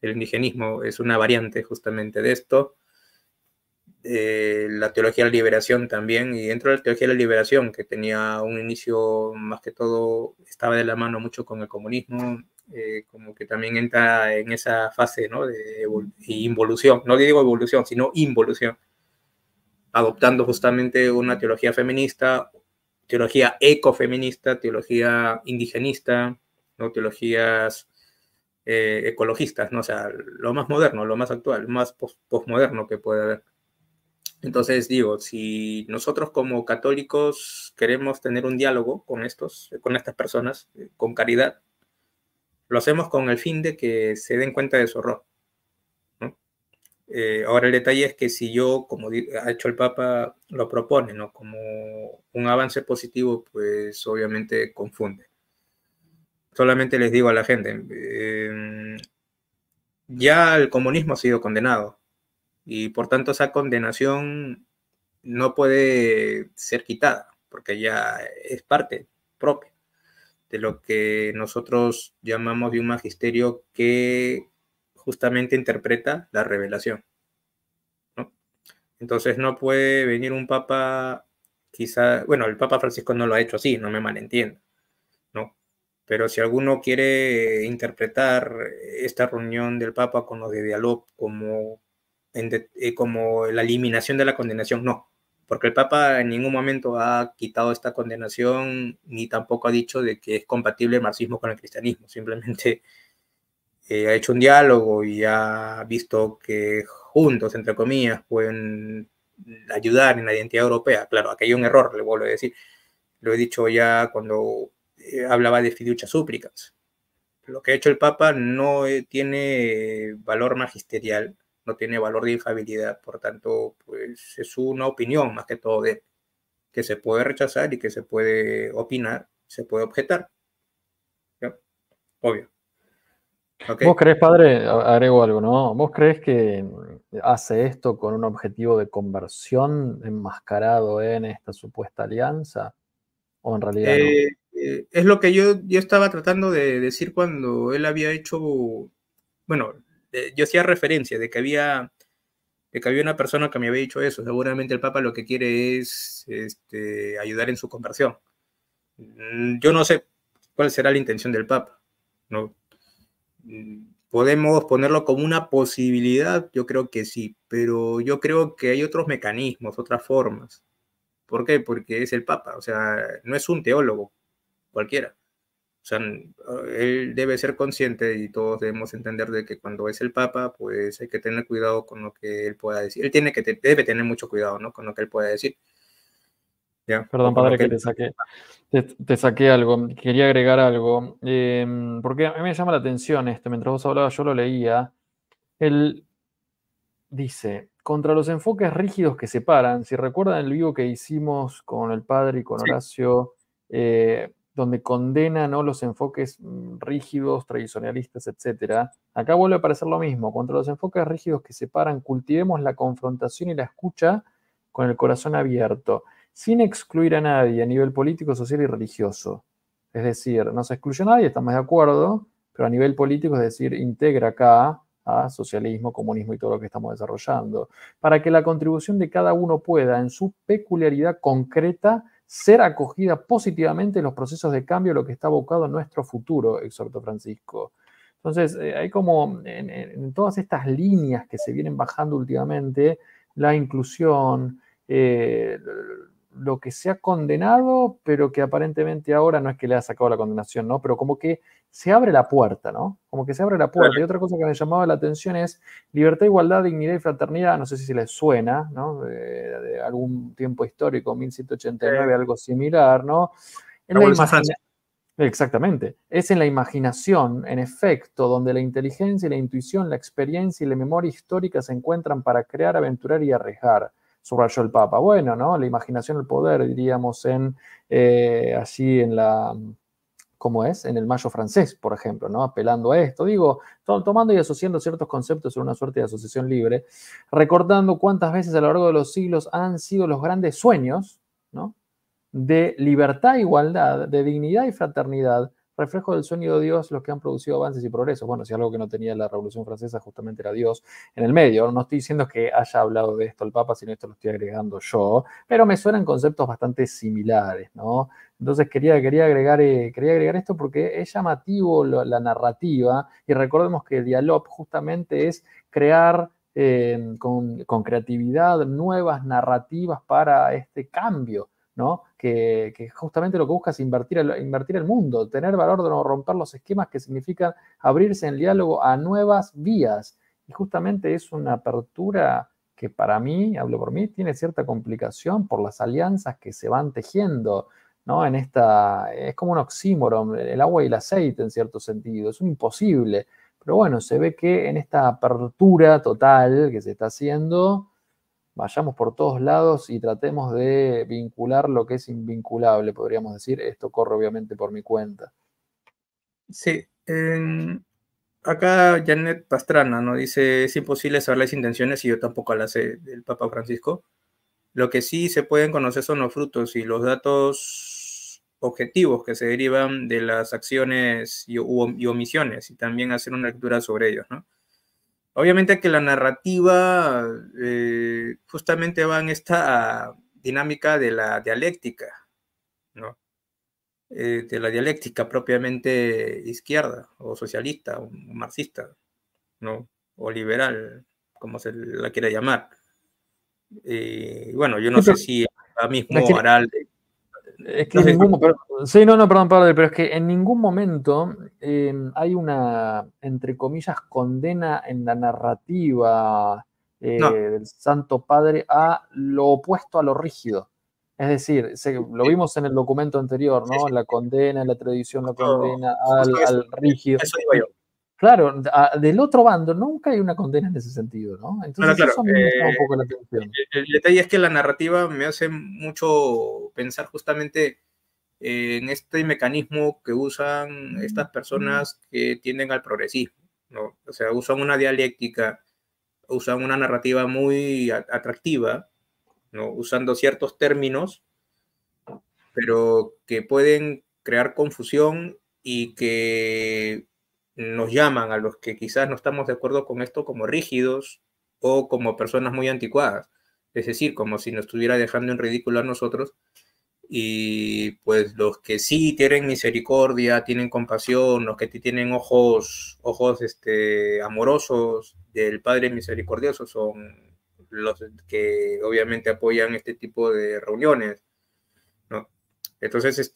El indigenismo es una variante justamente de esto. La teología de la liberación también, y dentro de la teología de la liberación, que tenía un inicio más que todo, estaba de la mano mucho con el comunismo, como que también entra en esa fase, ¿no? De involución, no digo evolución, sino involución, adoptando justamente una teología feminista, teología ecofeminista, teología indigenista, ¿no? Teologías ecologistas, ¿no? O sea, lo más moderno, lo más actual, más postmoderno que puede haber. Entonces digo, si nosotros como católicos queremos tener un diálogo con estas personas, con caridad, lo hacemos con el fin de que se den cuenta de su error, ¿no? Ahora el detalle es que si yo, como ha hecho el Papa, lo propone, ¿no? Como un avance positivo, pues obviamente confunde. Solamente les digo a la gente, ya el comunismo ha sido condenado y por tanto esa condenación no puede ser quitada, porque ya es parte propia de lo que nosotros llamamos de un magisterio que justamente interpreta la revelación, ¿no? Entonces no puede venir un papa, quizá, bueno, el Papa Francisco no lo ha hecho así, no me malentienda, ¿no? Pero si alguno quiere interpretar esta reunión del Papa con los de Dialog como la eliminación de la condenación, no, porque el Papa en ningún momento ha quitado esta condenación ni tampoco ha dicho de que es compatible el marxismo con el cristianismo, simplemente ha hecho un diálogo y ha visto que juntos, entre comillas, pueden ayudar en la identidad europea. Claro, aquí hay un error, le vuelvo a decir, lo he dicho ya cuando hablaba de fiducia súplicas. Lo que ha hecho el Papa no tiene valor magisterial, no tiene valor de infalibilidad, por tanto, pues es una opinión más que todo de que se puede rechazar y que se puede opinar, se puede objetar, ¿ya? Obvio. ¿Vos ¿Okay? crees, padre, agrego algo, ¿no? ¿Vos crees que hace esto con un objetivo de conversión enmascarado en esta supuesta alianza? ¿O en realidad no? Es lo que yo estaba tratando de decir cuando él había hecho, bueno, yo hacía referencia de que había una persona que me había dicho eso. Seguramente el Papa lo que quiere es ayudar en su conversión. Yo no sé cuál será la intención del Papa, ¿no? ¿Podemos ponerlo como una posibilidad? Yo creo que sí, pero yo creo que hay otros mecanismos, otras formas. ¿Por qué? Porque es el Papa, o sea, no es un teólogo cualquiera. O sea, él debe ser consciente y todos debemos entender de que cuando es el Papa, pues hay que tener cuidado con lo que él pueda decir. Él debe tener mucho cuidado, ¿no? Con lo que él pueda decir, ¿ya? O Perdón, con lo padre, que que él... te saqué algo. Quería agregar algo. Porque a mí me llama la atención esto. Mientras vos hablabas, yo lo leía. Él dice, contra los enfoques rígidos que separan, si recuerdan el vivo que hicimos con el padre y con Sí, Horacio, donde condena, ¿no?, los enfoques rígidos, tradicionalistas, etcétera, acá vuelve a aparecer lo mismo. Contra los enfoques rígidos que separan, cultivemos la confrontación y la escucha con el corazón abierto, sin excluir a nadie a nivel político, social y religioso. Es decir, no se excluye a nadie, estamos de acuerdo, pero a nivel político, es decir, integra acá a socialismo, comunismo y todo lo que estamos desarrollando, para que la contribución de cada uno pueda, en su peculiaridad concreta, ser acogida positivamente en los procesos de cambio, lo que está abocado en nuestro futuro, exhortó Francisco. Entonces, hay como en todas estas líneas que se vienen bajando últimamente, la inclusión, lo que se ha condenado, pero que aparentemente ahora no es que le ha sacado la condenación, ¿no? Pero como que se abre la puerta, ¿no? Como que se abre la puerta. Y otra cosa que me llamaba la atención es libertad, igualdad, dignidad y fraternidad. No sé si les suena, ¿no? De algún tiempo histórico, 1789, algo similar, ¿no? En la Revolución imaginación. Francesa. Exactamente. Es en la imaginación, en efecto, donde la inteligencia y la intuición, la experiencia y la memoria histórica se encuentran para crear, aventurar y arriesgar, subrayó el Papa. Bueno, ¿no? La imaginación, el poder, diríamos, allí en la, ¿cómo es? En el Mayo francés, por ejemplo, ¿no? Apelando a esto. Digo, tomando y asociando ciertos conceptos en una suerte de asociación libre, recordando cuántas veces a lo largo de los siglos han sido los grandes sueños, ¿no?, de libertad e igualdad, de dignidad y fraternidad, reflejo del sueño de Dios, los que han producido avances y progresos. Bueno, si algo que no tenía la Revolución Francesa justamente era Dios en el medio. No estoy diciendo que haya hablado de esto el Papa, sino esto lo estoy agregando yo, pero me suenan conceptos bastante similares, ¿no? Entonces quería agregar esto porque es llamativo la narrativa, y recordemos que el diálogo justamente es crear con creatividad nuevas narrativas para este cambio, ¿no? Que justamente lo que busca es invertir el mundo, tener valor de no romper los esquemas, que significan abrirse en diálogo a nuevas vías. Y justamente es una apertura que para mí, hablo por mí, tiene cierta complicación por las alianzas que se van tejiendo, ¿no? Es como un oxímoron, el agua y el aceite en cierto sentido, es un imposible. Pero bueno, se ve que en esta apertura total que se está haciendo, vayamos por todos lados y tratemos de vincular lo que es invinculable, podríamos decir. Esto corre obviamente por mi cuenta. Sí, acá Janet Pastrana, ¿no? Dice, es imposible saber las intenciones y yo tampoco las sé del Papa Francisco. Lo que sí se pueden conocer son los frutos y los datos objetivos que se derivan de las acciones y omisiones, y también hacer una lectura sobre ellos, ¿no? Obviamente que la narrativa justamente va en esta dinámica de la dialéctica, ¿no? De la dialéctica propiamente izquierda o socialista o marxista, ¿no? O liberal, como se la quiera llamar. Bueno, yo no Sí, sé pero si ahora es mismo que, hará... es que No en sé, ningún momento, sí, no, no, perdón, padre, pero es que en ningún momento hay una, entre comillas, condena en la narrativa no, del Santo Padre a lo opuesto a lo rígido. Es decir, lo sí, vimos en el documento anterior, sí, ¿no? sí, La condena, la tradición la justo, condena justo al rígido. eso digo yo. Claro, del otro bando nunca hay una condena en ese sentido, ¿no? Claro, Entonces claro. eso a mí me llama un poco la atención. El detalle es que la narrativa me hace mucho pensar justamente en este mecanismo que usan estas personas que tienden al progresismo, ¿no? O sea, usan una dialéctica, usan una narrativa muy atractiva, ¿no? Usando ciertos términos, pero que pueden crear confusión y que nos llaman a los que quizás no estamos de acuerdo con esto como rígidos o como personas muy anticuadas. Es decir, como si nos estuviera dejando en ridículo a nosotros. Y pues los que sí tienen misericordia, tienen compasión, los que tienen ojos amorosos del Padre misericordioso son los que obviamente apoyan este tipo de reuniones, ¿no? Entonces,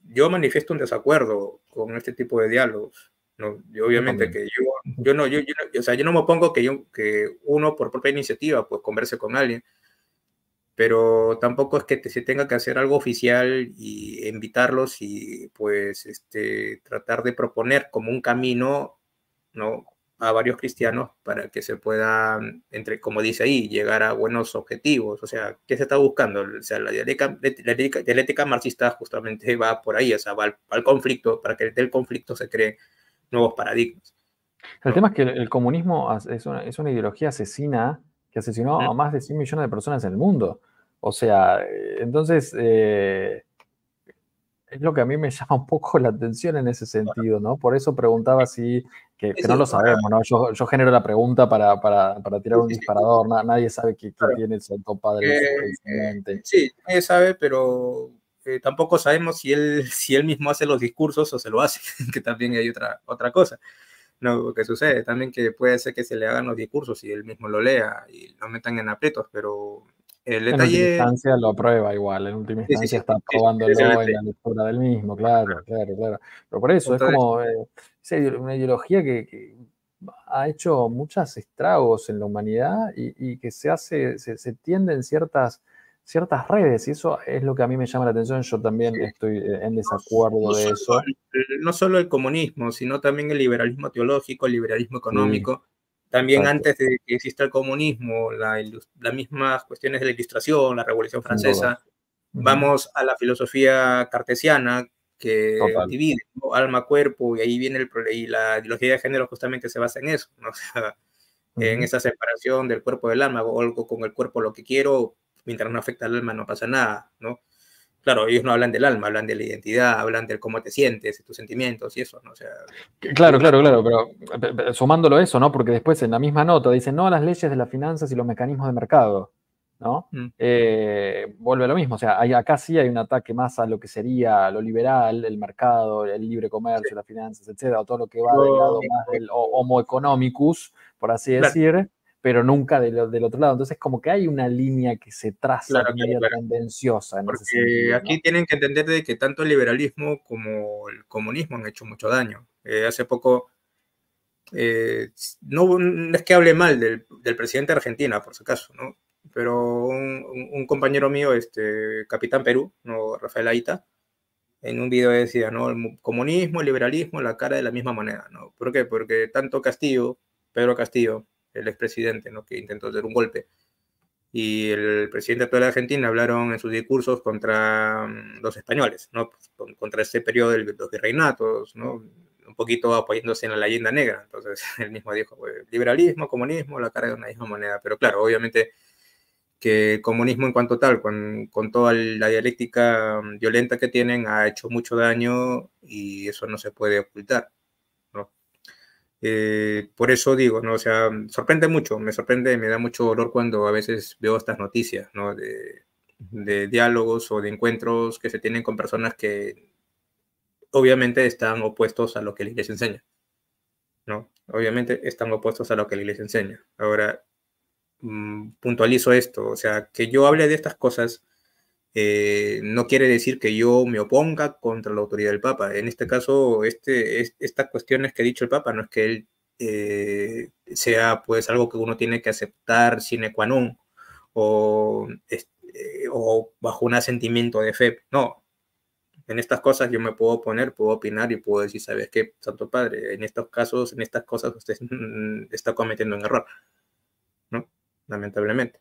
yo manifiesto un desacuerdo con este tipo de diálogos, ¿no? Y Yo obviamente también. que o sea, yo no me opongo que uno por propia iniciativa pues converse con alguien, pero tampoco es que se tenga que hacer algo oficial y invitarlos y pues tratar de proponer como un camino, ¿no? A varios cristianos para que se puedan, como dice ahí, llegar a buenos objetivos. O sea, ¿qué se está buscando? O sea, la dialéctica marxista justamente va por ahí, o sea, va al conflicto, para que del conflicto se creen nuevos paradigmas, El ¿no? tema es que el comunismo es una ideología asesina que asesinó a más de 100 millones de personas en el mundo. O sea, entonces es lo que a mí me llama un poco la atención en ese sentido, ¿no? Por eso preguntaba si, que Sí, no lo ahora, sabemos, ¿no? Yo genero la pregunta para tirar sí, un sí, sí, disparador, nadie sabe qué claro. tiene el Santo Padre en su mente. Sí, nadie sabe, pero tampoco sabemos si él mismo hace los discursos o se lo hace, que también hay otra cosa, ¿no? Que sucede también que puede ser que se le hagan los discursos y él mismo lo lea y lo metan en aprietos, pero el En última detalle, instancia lo aprueba igual, en última sí, sí, instancia sí, está sí, sí, ese es el aprobándolo en detalle. la lectura del mismo, claro, claro, claro. Pero por eso, es Entonces, como una ideología que ha hecho muchos estragos en la humanidad y que se tienden ciertas redes, y eso es lo que a mí me llama la atención. Yo también estoy en no desacuerdo de solo, eso. no solo el comunismo, sino también el liberalismo teológico, el liberalismo Sí, económico. También exacto, antes de que exista el comunismo, las mismas cuestiones de la Ilustración, la Revolución sin duda. Francesa, Ujú, vamos a la filosofía cartesiana que total. divide, ¿no? Alma, cuerpo, y ahí viene y la ideología de género justamente se basa en eso, ¿no? O sea, en Ujú. esa separación del cuerpo del alma, o algo con el cuerpo lo que quiero, mientras no afecta al alma no pasa nada, ¿no? Claro, ellos no hablan del alma, hablan de la identidad, hablan de cómo te sientes, de tus sentimientos y eso, ¿no? O sea, de Claro, una claro, forma. claro, pero sumándolo a eso, ¿no? Porque después en la misma nota dicen, no, las leyes de las finanzas y los mecanismos de mercado, ¿no? Mm, Vuelve a lo mismo, o sea, acá sí hay un ataque más a lo que sería lo liberal, el mercado, el libre sí. comercio, las finanzas, etcétera, o todo lo que va del Pero, lado más del homo economicus, por así claro, decir, pero nunca del otro lado. Entonces, como que hay una línea que se traza claro, claro, media claro. tendenciosa en ese Porque sentido, ¿no? aquí tienen que entender de que tanto el liberalismo como el comunismo han hecho mucho daño. Hace poco, no es que hable mal del presidente de Argentina, por si acaso, ¿no? Pero un compañero mío, Capitán Perú, ¿no? Rafael Aita, en un video decía, ¿no? El comunismo, el liberalismo, la cara de la misma moneda, ¿no? ¿Por qué? Porque tanto Castillo, Pedro Castillo, el expresidente, ¿no? Que intentó hacer un golpe, y el presidente actual de Argentina hablaron en sus discursos contra los españoles, ¿no? Contra este periodo de los virreinatos, ¿no? Un poquito apoyándose en la leyenda negra. Entonces, él mismo dijo, pues, liberalismo, comunismo, la cara de una misma moneda. Pero claro, obviamente que el comunismo en cuanto tal, con toda la dialéctica violenta que tienen, ha hecho mucho daño y eso no se puede ocultar, ¿no? Por eso digo, ¿no? O sea, sorprende mucho, me sorprende, me da mucho dolor cuando a veces veo estas noticias, ¿no? De diálogos o de encuentros que se tienen con personas que obviamente están opuestos a lo que la iglesia enseña, ¿no? Obviamente están opuestos a lo que la iglesia enseña. Ahora, puntualizo esto, o sea, que yo hable de estas cosas no quiere decir que yo me oponga contra la autoridad del Papa. En este caso, estas cuestiones que ha dicho el Papa no es que él sea pues algo que uno tiene que aceptar sine qua non o bajo un asentimiento de fe. No, en estas cosas yo me puedo oponer, puedo opinar y puedo decir, ¿sabes qué, Santo Padre? En estos casos, en estas cosas usted está cometiendo un error, ¿no? Lamentablemente.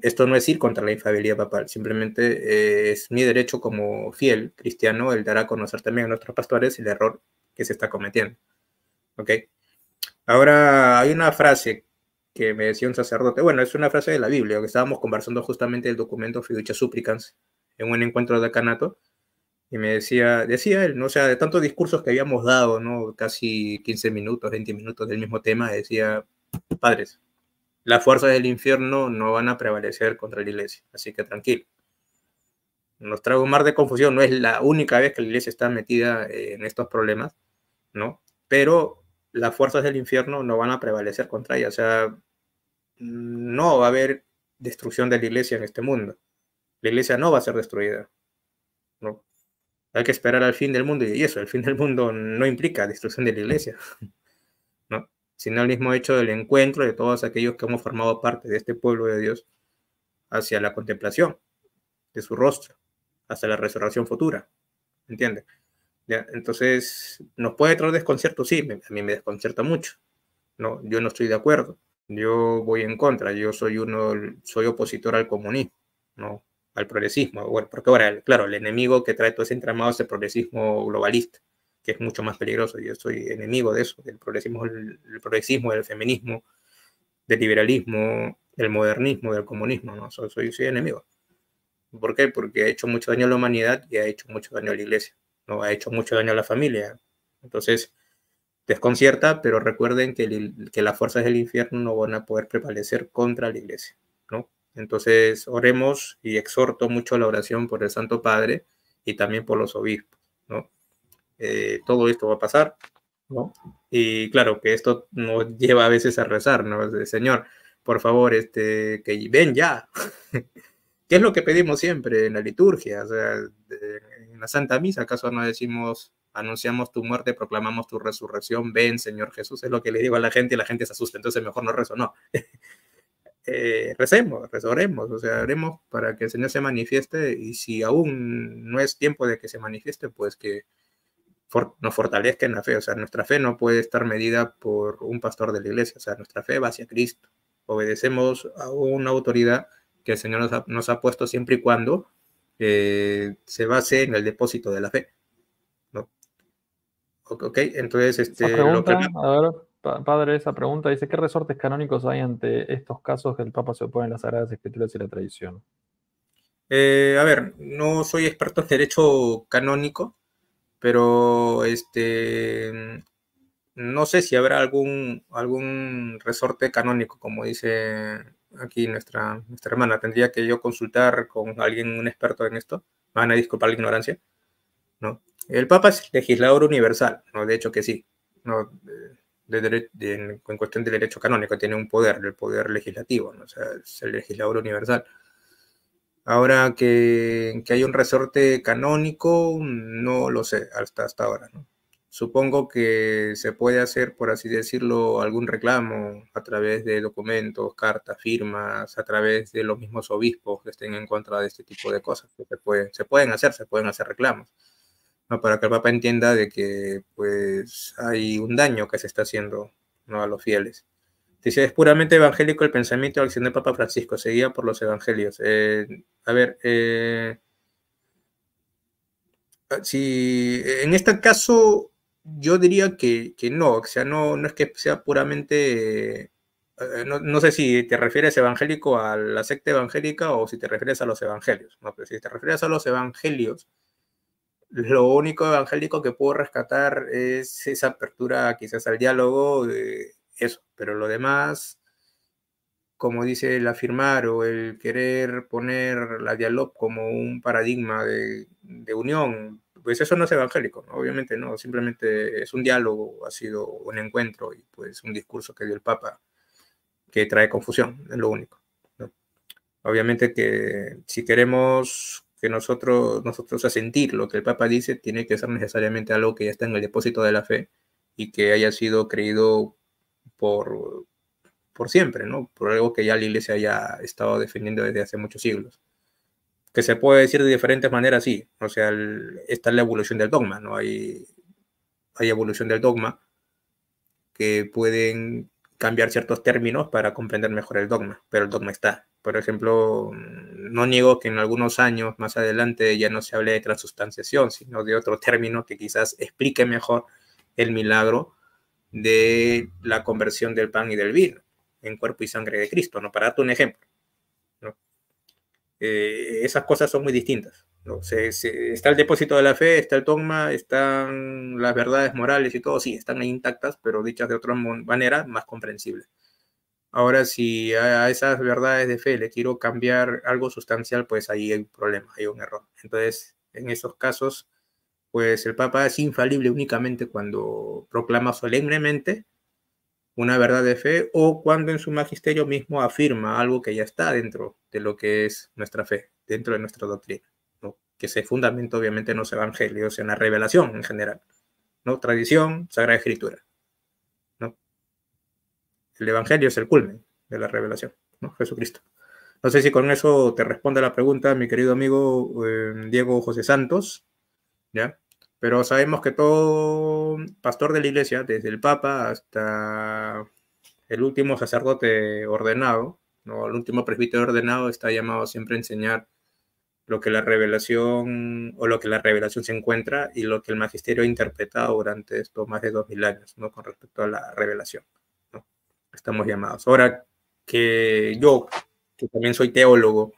Esto no es ir contra la infalibilidad papal, simplemente es mi derecho como fiel cristiano el dar a conocer también a nuestros pastores el error que se está cometiendo. ¿Ok? Ahora hay una frase que me decía un sacerdote, bueno, es una frase de la Biblia, que estábamos conversando justamente del documento Fiducia Supplicans en un encuentro de decanato, Y me decía él, ¿no? O sea, de tantos discursos que habíamos dado, ¿no? Casi 15 minutos, 20 minutos del mismo tema, decía, padres, las fuerzas del infierno no van a prevalecer contra la iglesia, así que tranquilo. Nos trae un mar de confusión, no es la única vez que la iglesia está metida en estos problemas, ¿no? Pero las fuerzas del infierno no van a prevalecer contra ella, o sea, no va a haber destrucción de la iglesia en este mundo. La iglesia no va a ser destruida, ¿no? Hay que esperar al fin del mundo y eso, el fin del mundo no implica destrucción de la iglesia, ¿no? Sino el mismo hecho del encuentro de todos aquellos que hemos formado parte de este pueblo de Dios hacia la contemplación de su rostro, hasta la resurrección futura, ¿entiendes? ¿Ya? Entonces, ¿nos puede traer desconcierto? Sí, a mí me desconcierta mucho, ¿no? Yo no estoy de acuerdo, yo voy en contra, yo soy opositor al comunismo, ¿no? Al progresismo, bueno, porque ahora, claro, el enemigo que trae todo ese entramado es el progresismo globalista, que es mucho más peligroso. Yo soy enemigo de eso, del progresismo, el progresismo, del feminismo, del liberalismo, del modernismo, del comunismo, ¿no? Soy enemigo. ¿Por qué? Porque ha hecho mucho daño a la humanidad y ha hecho mucho daño a la iglesia, ¿no? Ha hecho mucho daño a la familia. Entonces, desconcierta, pero recuerden que las fuerzas del infierno no van a poder prevalecer contra la iglesia, ¿no? Entonces, oremos y exhorto mucho la oración por el Santo Padre y también por los obispos, ¿no? Todo esto va a pasar, ¿no? Y claro, que esto nos lleva a veces a rezar, ¿no? Señor, por favor, que ven ya. ¿Qué es lo que pedimos siempre en la liturgia? O sea, en la Santa Misa, ¿acaso no decimos, anunciamos tu muerte, proclamamos tu resurrección, ven, Señor Jesús? Es lo que le digo a la gente y la gente se asusta, entonces mejor no rezo, no. Recemos, oremos, o sea, oremos para que el Señor se manifieste y si aún no es tiempo de que se manifieste, pues que nos fortalezca en la fe. O sea, nuestra fe no puede estar medida por un pastor de la iglesia, o sea, nuestra fe va hacia Cristo. Obedecemos a una autoridad que el Señor nos ha puesto siempre y cuando se base en el depósito de la fe, ¿no? Ok, entonces Esa lo que... pregunta, a ver, padre, esa pregunta dice, ¿qué resortes canónicos hay ante estos casos que el Papa se opone a las Sagradas Escrituras y la tradición? A ver, no soy experto en derecho canónico, pero no sé si habrá algún resorte canónico, como dice aquí nuestra hermana. Tendría que yo consultar con alguien, un experto en esto. Me van a disculpar la ignorancia, ¿no? El Papa es legislador universal, ¿no? De hecho que sí, ¿no? En cuestión de derecho canónico, tiene un poder, el poder legislativo, ¿no? O sea, es el legislador universal. Ahora que hay un resorte canónico, no lo sé hasta ahora, ¿no? Supongo que se puede hacer, por así decirlo, algún reclamo a través de documentos, cartas, firmas, a través de los mismos obispos que estén en contra de este tipo de cosas. Que se pueden hacer reclamos, ¿no? Para que el Papa entienda de que pues hay un daño que se está haciendo, ¿no? A los fieles. Dice, es puramente evangélico el pensamiento y la acción del Papa Francisco, seguida por los evangelios. A ver, si en este caso yo diría que no, o sea, no es que sea puramente, no sé si te refieres evangélico a la secta evangélica o si te refieres a los evangelios, ¿no? Pero si te refieres a los evangelios, lo único evangélico que puedo rescatar es esa apertura quizás al diálogo, eso, pero lo demás como dice el afirmar o el querer poner la dialog como un paradigma de unión, pues eso no es evangélico, ¿no? Obviamente no, simplemente es un diálogo, ha sido un encuentro y pues un discurso que dio el Papa que trae confusión, es lo único, ¿no? Obviamente que si queremos que nosotros a sentir lo que el Papa dice, tiene que ser necesariamente algo que ya está en el depósito de la fe y que haya sido creído por, por siempre, ¿no? Por algo que ya la iglesia haya estado defendiendo desde hace muchos siglos. Que se puede decir de diferentes maneras, sí. O sea, está la evolución del dogma, ¿no? Hay evolución del dogma que pueden cambiar ciertos términos para comprender mejor el dogma, pero el dogma está. Por ejemplo, no niego que en algunos años más adelante ya no se hable de transustanciación, sino de otro término que quizás explique mejor el milagro de la conversión del pan y del vino en cuerpo y sangre de Cristo, ¿no? Para darte un ejemplo, ¿no? Esas cosas son muy distintas, ¿no? Está el depósito de la fe, está el dogma, están las verdades morales y todo, sí, están ahí intactas, pero dichas de otra manera más comprensible. Ahora, si a esas verdades de fe le quiero cambiar algo sustancial, pues ahí hay un problema, hay un error. Entonces, en esos casos, pues el Papa es infalible únicamente cuando proclama solemnemente una verdad de fe o cuando en su magisterio mismo afirma algo que ya está dentro de lo que es nuestra fe, dentro de nuestra doctrina, ¿no? Que se fundamenta obviamente en los evangelios, en la revelación en general, ¿no? Tradición, Sagrada Escritura, ¿no? El evangelio es el culmen de la revelación, ¿no? Jesucristo. No sé si con eso te responde la pregunta, mi querido amigo Diego José Santos, ¿ya? Pero sabemos que todo pastor de la iglesia, desde el Papa hasta el último sacerdote ordenado, ¿no? El último presbítero ordenado está llamado siempre a enseñar lo que la revelación o lo que la revelación se encuentra y lo que el magisterio ha interpretado durante estos más de 2000 años, ¿no? Con respecto a la revelación, ¿no? Estamos llamados. Ahora que yo, que también soy teólogo,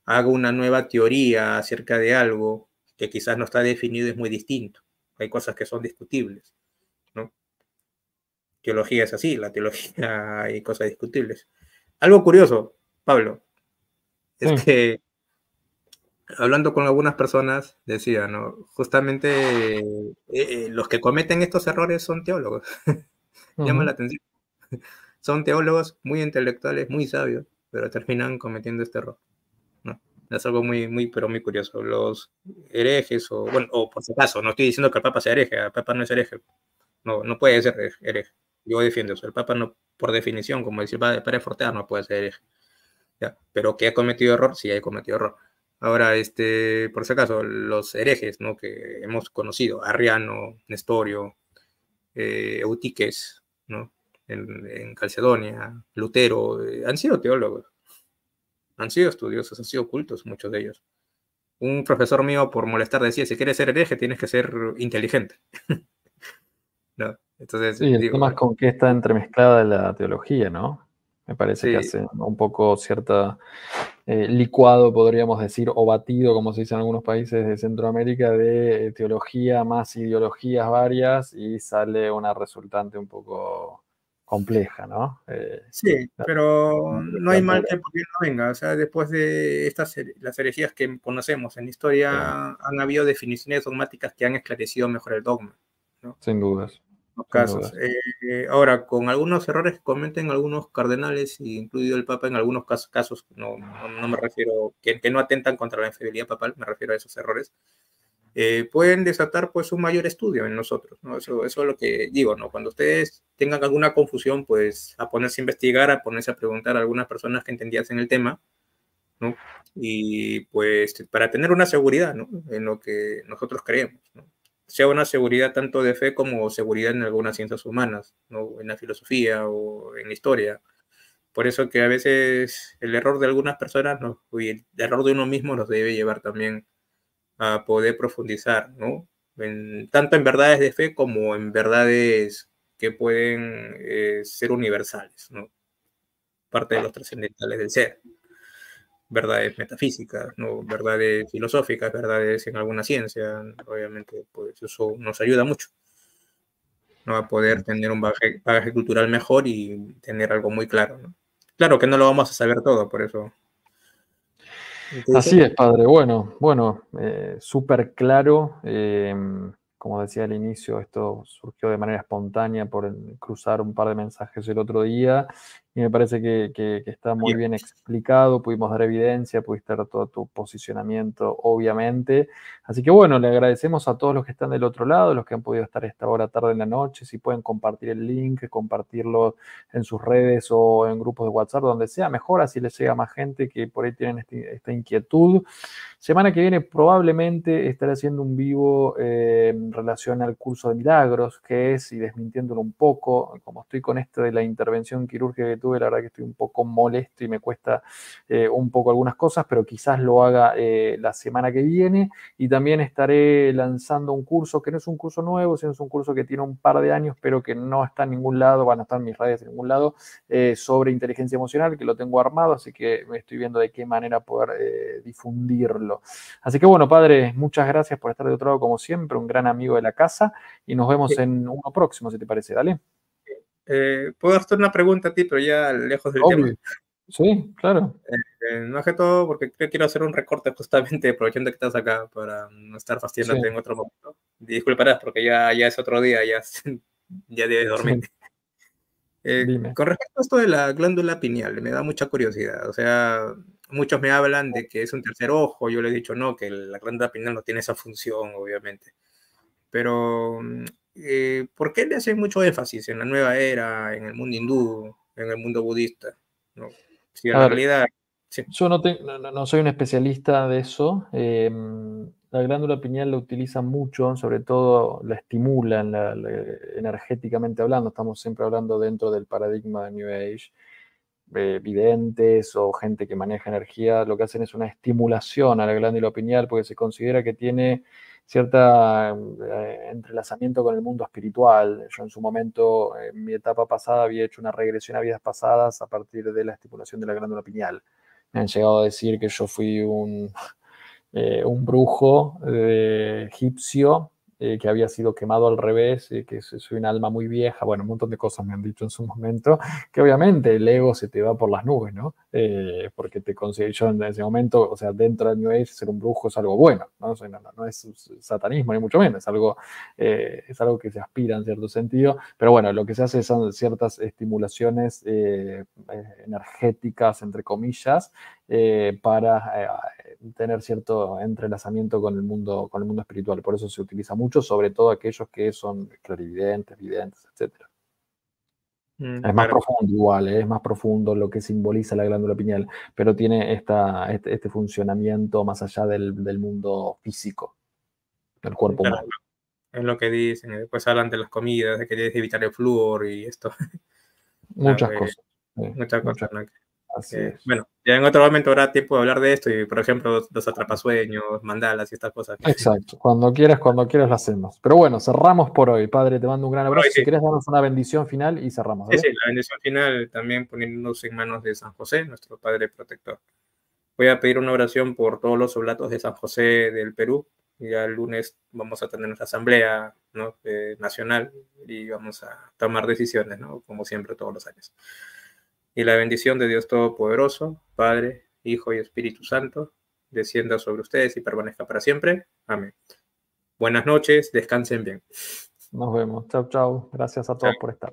hago una nueva teoría acerca de algo que quizás no está definido, es muy distinto. Hay cosas que son discutibles, ¿no? Teología es así, la teología hay cosas discutibles. Algo curioso, Pablo, es Sí. que hablando con algunas personas decía, ¿no? Justamente los que cometen estos errores son teólogos. Llama la Ujú. atención. Son teólogos muy intelectuales, muy sabios, pero terminan cometiendo este error, ¿no? Es algo muy, muy, pero muy curioso. Los herejes, o bueno, o por si acaso, no estoy diciendo que el Papa sea hereje, el Papa no es hereje, no, no puede ser hereje. Yo defiendo eso. El Papa no, por definición, como decía el padre Fortea, no puede ser hereje. ¿Ya? Pero que ha cometido error, sí ha cometido error. Ahora, por si acaso, los herejes, ¿no? Que hemos conocido, Arriano, Nestorio, Eutiques, ¿no? En Calcedonia, Lutero, han sido teólogos, han sido estudiosos, han sido cultos, muchos de ellos. Un profesor mío, por molestar, decía, si quieres ser hereje, tienes que ser inteligente. ¿No? Entonces, Sí, el digo, tema es con qué está entremezclada la teología, ¿no? Me parece que sí, hace un poco cierta licuado, podríamos decir, o batido, como se dice en algunos países de Centroamérica, de teología más ideologías varias y sale una resultante un poco compleja, ¿no? sí, La, pero la no hay teología mal pura. que por bien no venga. O sea, después de las herejías que conocemos en la Sí, historia, han habido definiciones dogmáticas que han esclarecido mejor el dogma, ¿no? sin dudas, Los sin casos. dudas. Ahora, con algunos errores que cometen algunos cardenales, incluido el Papa, en algunos casos no me refiero, que no atentan contra la infidelidad papal, me refiero a esos errores, pueden desatar pues un mayor estudio en nosotros, ¿no? Eso es lo que digo, ¿no? Cuando ustedes tengan alguna confusión, pues a ponerse a investigar, a ponerse a preguntar a algunas personas que entendiesen el tema, ¿no? Y pues para tener una seguridad, ¿no? En lo que nosotros creemos, ¿no? Sea una seguridad tanto de fe como seguridad en algunas ciencias humanas, ¿no? En la filosofía o en la historia. Por eso que a veces el error de algunas personas y el error de uno mismo nos debe llevar también a poder profundizar, ¿no? Tanto en verdades de fe como en verdades que pueden ser universales, ¿no? Parte de los trascendentales del ser. Verdades metafísicas, ¿no? Verdades filosóficas, verdades en alguna ciencia, obviamente, pues eso nos ayuda mucho, ¿no? A poder tener un bagaje cultural mejor y tener algo muy claro, ¿no? Claro que no lo vamos a saber todo, por eso. ¿Qué Así dice? es, padre. Bueno, súper claro. Como decía al inicio, esto surgió de manera espontánea por cruzar un par de mensajes el otro día y me parece que está muy Ayer. bien explicado. Pudimos dar evidencia, pudiste dar todo tu posicionamiento, obviamente. Así que bueno, le agradecemos a todos los que están del otro lado, los que han podido estar esta hora tarde en la noche. Si pueden compartir el link, compartirlo en sus redes o en grupos de WhatsApp, donde sea, mejor, así les llega a más gente que por ahí tienen esta inquietud. Semana que viene probablemente estaré haciendo un vivo relación al curso de milagros, que es, y desmintiéndolo un poco, como estoy con esto de la intervención quirúrgica que tuve, la verdad que estoy un poco molesto y me cuesta un poco algunas cosas, pero quizás lo haga la semana que viene. Y también estaré lanzando un curso que no es un curso nuevo, sino es un curso que tiene un par de años, pero que no está en ningún lado, van a estar en mis redes en ningún lado, sobre inteligencia emocional, que lo tengo armado, así que me estoy viendo de qué manera poder difundirlo. Así que bueno, padre, muchas gracias por estar de otro lado como siempre, un gran amigo de la casa, y nos vemos en uno próximo, si te parece. Dale. Puedo hacer una pregunta a ti, pero ya lejos del tema. Obvio. Sí, claro. Más que todo porque quiero hacer un recorte justamente aprovechando que estás acá para no estar Sí, fastidiándote en otro momento. Disculparás porque ya es otro día, ya debes dormir. sí. Dime. Con respecto a esto de la glándula pineal, me da mucha curiosidad. O sea, muchos me hablan de que es un tercer ojo. Yo les he dicho no, que la glándula pineal no tiene esa función, obviamente. Pero, ¿por qué le hacen mucho énfasis en la nueva era, en el mundo hindú, en el mundo budista? ¿No? Si A en ver, realidad, sí. yo no soy un especialista de eso. La glándula pineal la utilizan mucho, sobre todo la estimulan energéticamente hablando. Estamos siempre hablando dentro del paradigma de New Age. Videntes o gente que maneja energía, lo que hacen es una estimulación a la glándula pineal porque se considera que tiene cierta entrelazamiento con el mundo espiritual. Yo en su momento, en mi etapa pasada, había hecho una regresión a vidas pasadas a partir de la estimulación de la glándula pineal. Me han llegado a decir que yo fui un brujo egipcio que había sido quemado al revés, que soy un alma muy vieja, bueno, un montón de cosas me han dicho en su momento, que obviamente el ego se te va por las nubes, ¿no? Porque te conseguí yo en ese momento, o sea, dentro del New Age ser un brujo es algo bueno, ¿no? O sea, no es satanismo ni mucho menos, es algo que se aspira en cierto sentido, pero bueno, lo que se hace son ciertas estimulaciones energéticas, entre comillas, para tener cierto entrelazamiento con el mundo espiritual. Por eso se utiliza mucho, sobre todo aquellos que son clarividentes, videntes, etc. Es más Claro, profundo igual, es más profundo lo que simboliza la glándula pineal, pero tiene este funcionamiento más allá del mundo físico, del cuerpo claro, humano. es lo que dicen. Después hablan de las comidas, de que debes evitar el flúor y esto. No, Muchas cosas, sí, muchas muchas, cosas, ¿no? así es. Bueno, ya en otro momento habrá tiempo de hablar de esto y, por ejemplo, los atrapasueños, mandalas y estas cosas. Exacto, cuando quieras lo hacemos. Pero bueno, cerramos por hoy, padre, te mando un gran Por hoy abrazo. Si sí. querés darnos una bendición final y cerramos, Sí, ¿vale? sí, la bendición final también poniéndonos en manos de San José, nuestro Padre Protector. Voy a pedir una oración por todos los oblatos de San José del Perú. Y ya el lunes vamos a tener nuestra asamblea, ¿no? Nacional y vamos a tomar decisiones, ¿no? Como siempre, todos los años. Y la bendición de Dios Todopoderoso, Padre, Hijo y Espíritu Santo, descienda sobre ustedes y permanezca para siempre. Amén. Buenas noches, descansen bien. Nos vemos. Chau, chau. Gracias a todos Chao. por estar.